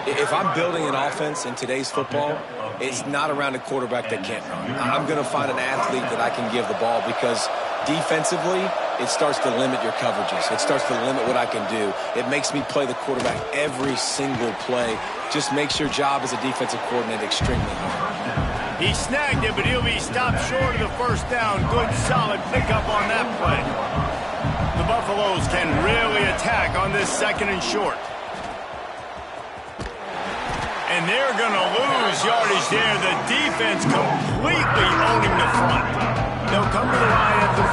If I'm building an offense in today's football, it's not around a quarterback that can't run. I'm going to find an athlete that I can give the ball because defensively, it starts to limit your coverages. It starts to limit what I can do. It makes me play the quarterback every single play. Just makes your job as a defensive coordinator extremely hard. He snagged it, but he'll be stopped short of the first down. Good, solid pickup on that play. The Buffaloes can really attack on this 2nd and short. And they're going to lose yardage there. The defense completely owning the front. They'll come to the line at the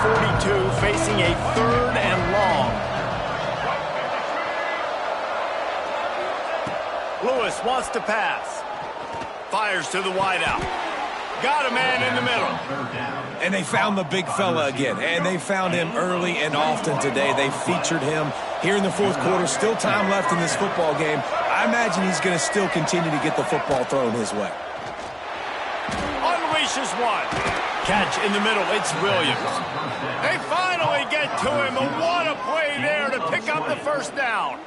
42, facing a 3rd and long. Lewis wants to pass. Fires to the wideout. Got a man in the middle. And they found the big fella again. And they found him early and often today. They featured him here in the 4th quarter. Still time left in this football game. I imagine he's going to still continue to get the football thrown his way. Unleashes one. Catch in the middle. It's Williams. They finally get to him. What a play there to pick up the first down.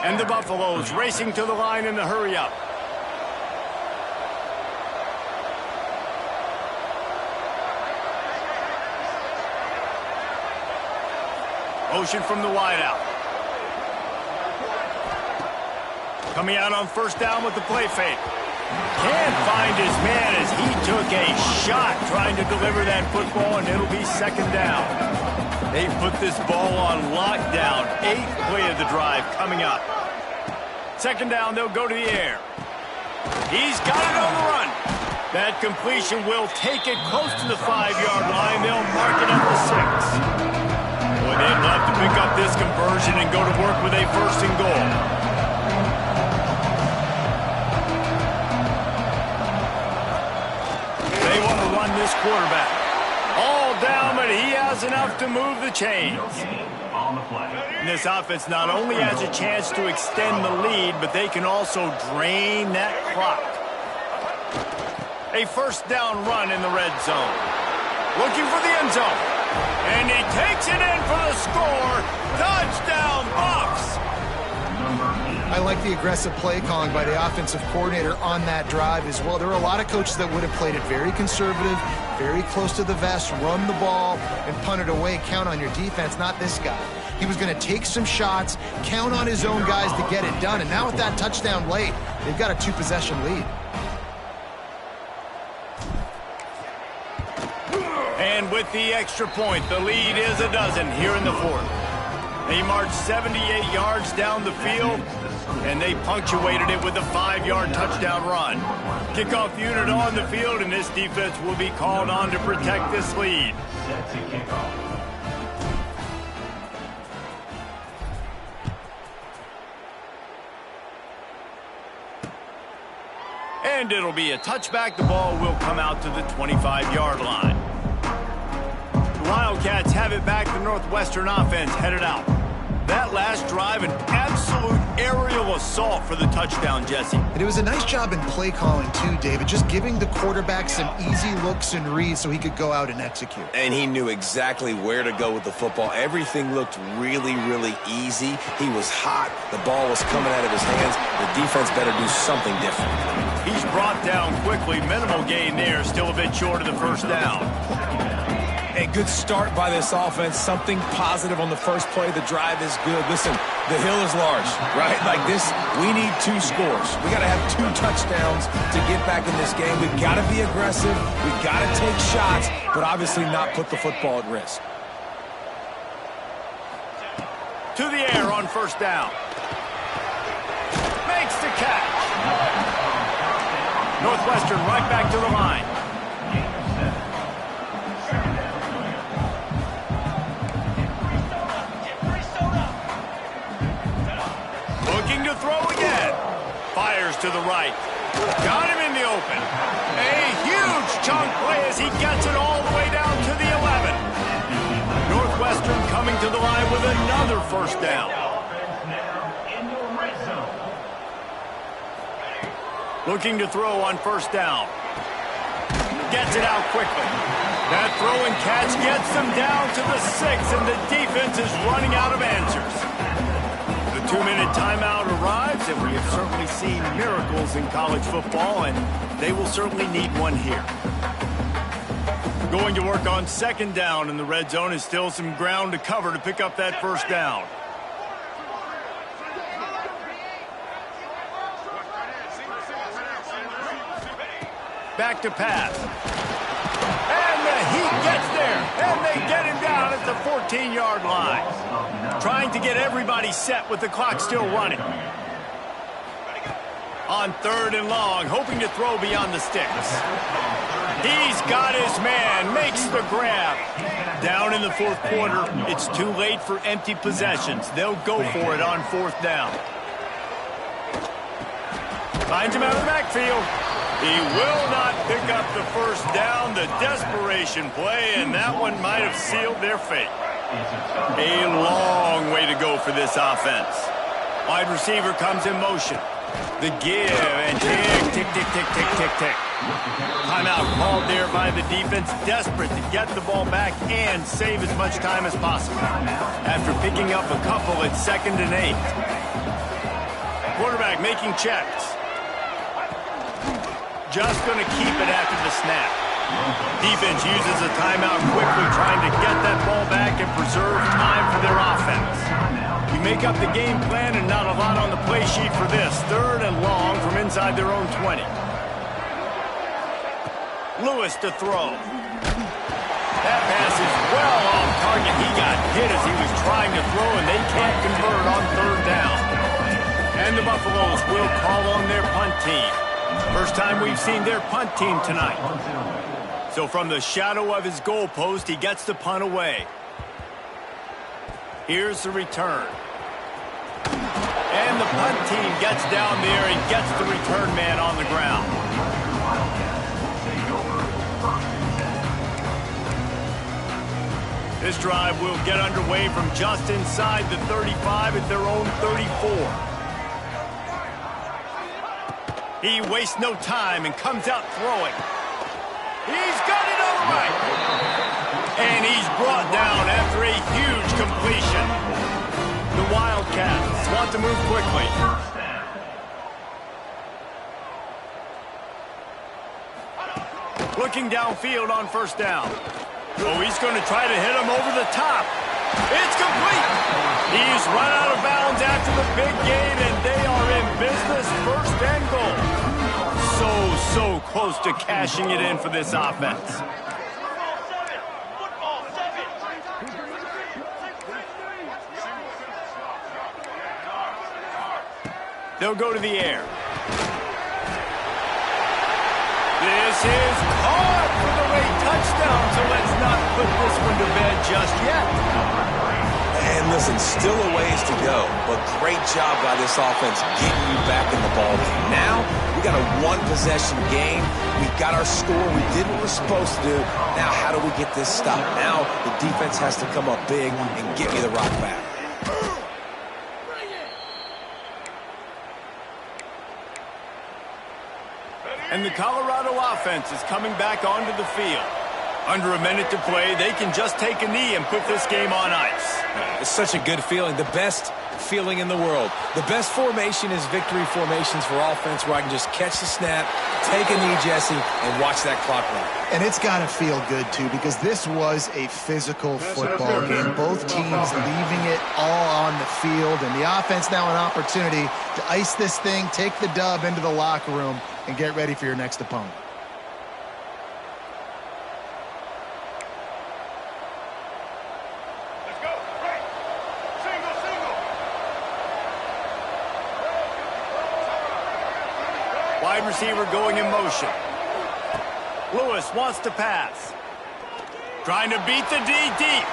And the Buffaloes racing to the line in the hurry-up. Motion from the wideout. Coming out on first down with the play fake. Can't find his man as he took a shot trying to deliver that football, and it'll be 2nd down. They put this ball on lockdown. 8th play of the drive coming up. 2nd down, they'll go to the air. He's got it on the run. That completion will take it close to the 5-yard line. They'll mark it at the 6. Boy, they'd love to pick up this conversion and go to work with a 1st and goal. They want to run this quarterback. All down, but he has enough to move the chains. And this offense not only has a chance to extend the lead, but they can also drain that clock. A 1st down run in the red zone. Looking for the end zone. And he takes it in for the score. Touchdown, Buffs! I like the aggressive play calling by the offensive coordinator on that drive as well. There are a lot of coaches that would have played it very conservative, very close to the vest, run the ball, and punt it away. Count on your defense, not this guy. He was going to take some shots, count on his own guys to get it done. And now with that touchdown late, they've got a 2-possession lead. And with the extra point, the lead is a dozen here in the 4th. They marched 78 yards down the field, and they punctuated it with a 5-yard touchdown run. Kickoff unit on the field, and this defense will be called on to protect this lead. Set to kickoff. And it'll be a touchback. The ball will come out to the 25-yard line. The Wildcats have it back. The Northwestern offense headed out. That last drive, an absolute aerial assault for the touchdown, Jesse. And it was a nice job in play calling, too, David, just giving the quarterback some easy looks and reads so he could go out and execute. And he knew exactly where to go with the football. Everything looked really, really easy. He was hot. The ball was coming out of his hands. The defense better do something different. He's brought down quickly. Minimal gain there. Still a bit short of the first down. A good start by this offense. Something positive on the first play. The drive is good. Listen, the hill is large, right? Like this, we need 2 scores. We got to have 2 touchdowns to get back in this game. We've got to be aggressive. We've got to take shots, but obviously not put the football at risk. To the air on first down. Makes the catch. Northwestern right back to the line. Looking to throw again. Fires to the right. Got him in the open. A huge chunk play as he gets it all the way down to the 11. Northwestern coming to the line with another first down. Looking to throw on first down. Gets it out quickly. That throw and catch gets them down to the 6, and the defense is running out of answers. The 2-minute timeout arrives, and we have certainly seen miracles in college football, and they will certainly need one here. Going to work on second down in the red zone. Is still some ground to cover to pick up that first down. Back to pass. And the Heat gets there. And they get him down at the 14-yard line. Trying to get everybody set with the clock still running. On third and long, hoping to throw beyond the sticks. He's got his man, makes the grab. Down in the fourth quarter, it's too late for empty possessions. They'll go for it on fourth down. Finds him out of the backfield. He will not pick up the first down. The desperation play, and that one might have sealed their fate. A long way to go for this offense. Wide receiver comes in motion. The give and tick, tick, tick, tick, tick, tick, tick. Timeout called there by the defense, desperate to get the ball back and save as much time as possible. After picking up a couple at 2nd and 8. Quarterback making checks. Just going to keep it after the snap. Defense uses a timeout quickly, trying to get that ball back and preserve time for their offense. We make up the game plan and not a lot on the play sheet for this. 3rd and long from inside their own 20. Lewis to throw. That pass is well off target. He got hit as he was trying to throw, and they can't convert on 3rd down. And the Buffaloes will call on their punt team. First time we've seen their punt team tonight. So from the shadow of his goalpost, he gets the punt away. Here's the return. And the punt team gets down there and gets the return man on the ground. This drive will get underway from just inside the 35 at their own 34. He wastes no time and comes out throwing. He's got it all right. And he's brought down after a huge completion. The Wildcats want to move quickly. Looking downfield on first down. Oh, he's going to try to hit him over the top. It's complete. He's run out of bounds after the big gain, and they are in business, 1st and goal. So close to cashing it in for this offense. They'll go to the air. This is caught for the late touchdown, so let's not put this one to bed just yet. And listen, still a ways to go, but great job by this offense getting you back in the ballgame. Now, we got a one-possession game. We got our score. We did what we're supposed to do. Now, how do we get this stopped? Now, the defense has to come up big and get me the rock back. And the Colorado offense is coming back onto the field. Under a minute to play, they can just take a knee and put this game on ice. It's such a good feeling. The best feeling in the world. The best formation is victory formations for offense, where I can just catch the snap, take a knee, Jesse, and watch that clock run. And it's got to feel good, too, because this was a physical football game. Both teams leaving it all on the field, and the offense now an opportunity to ice this thing, take the dub into the locker room, and get ready for your next opponent. Wide receiver going in motion. Lewis wants to pass. Trying to beat the D deep.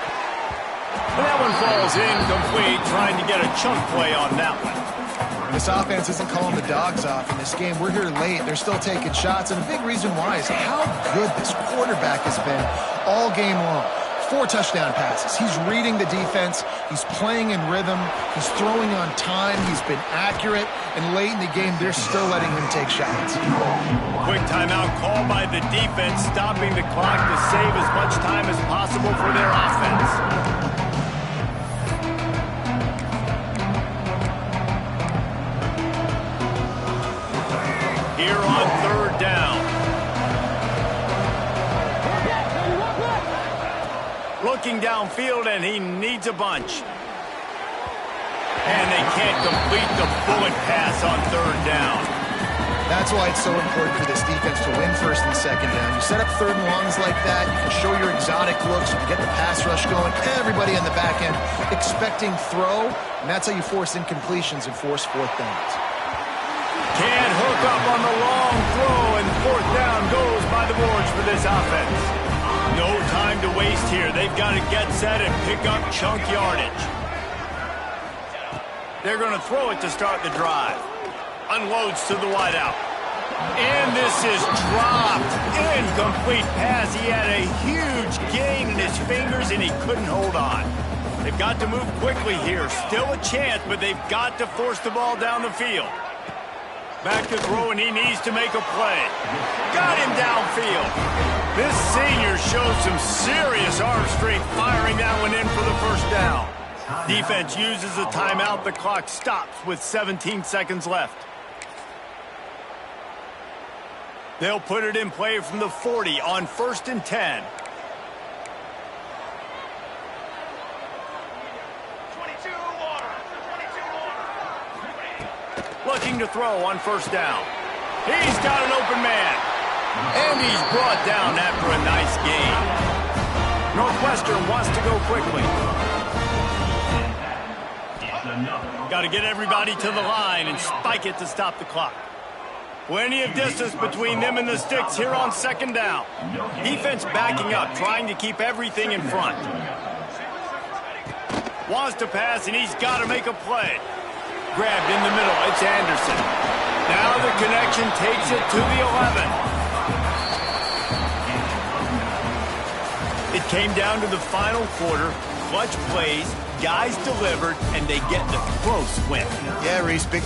And that one falls incomplete, trying to get a chunk play on that one. This offense isn't calling the dogs off in this game. We're here late. They're still taking shots, and a big reason why is how good this quarterback has been all game long. 4 touchdown passes. He's reading the defense. He's playing in rhythm. He's throwing on time. He's been accurate. And late in the game, they're still letting him take shots. Quick timeout call by the defense, stopping the clock to save as much time as possible for their offense. Here on 3rd down. looking downfield, and he needs a bunch. And they can't complete the bullet pass on third down. That's why it's so important for this defense to win first and second down. You set up third and longs like that, you can show your exotic looks, you can get the pass rush going, everybody on the back end expecting throw, and that's how you force incompletions and force fourth downs. Can't hook up on the long throw, and fourth down goes by the boards for this offense. No time to waste here. They've got to get set and pick up chunk yardage. They're going to throw it to start the drive. Unloads to the wideout. And this is dropped. Incomplete pass. He had a huge gain in his fingers, and he couldn't hold on. They've got to move quickly here. Still a chance, but they've got to force the ball down the field. Back to throw, and he needs to make a play. Got him downfield. This senior shows some serious arm strength, firing that one in for the first down. Defense uses a timeout. The clock stops with 17 seconds left. They'll put it in play from the 40 on 1st and 10. 22 water. 22 water. Looking to throw on 1st down. He's got an open man. And he's brought down after a nice gain. Northwestern wants to go quickly. Got to get everybody to the line and spike it to stop the clock. Plenty of distance between them and the sticks here on 2nd down. Defense backing up, trying to keep everything in front. Wants to pass, and he's got to make a play. Grabbed in the middle, it's Anderson. Now the connection takes it to the 11. It came down to the final quarter. Clutch plays, guys delivered, and they get the close win. Yeah, Reese, big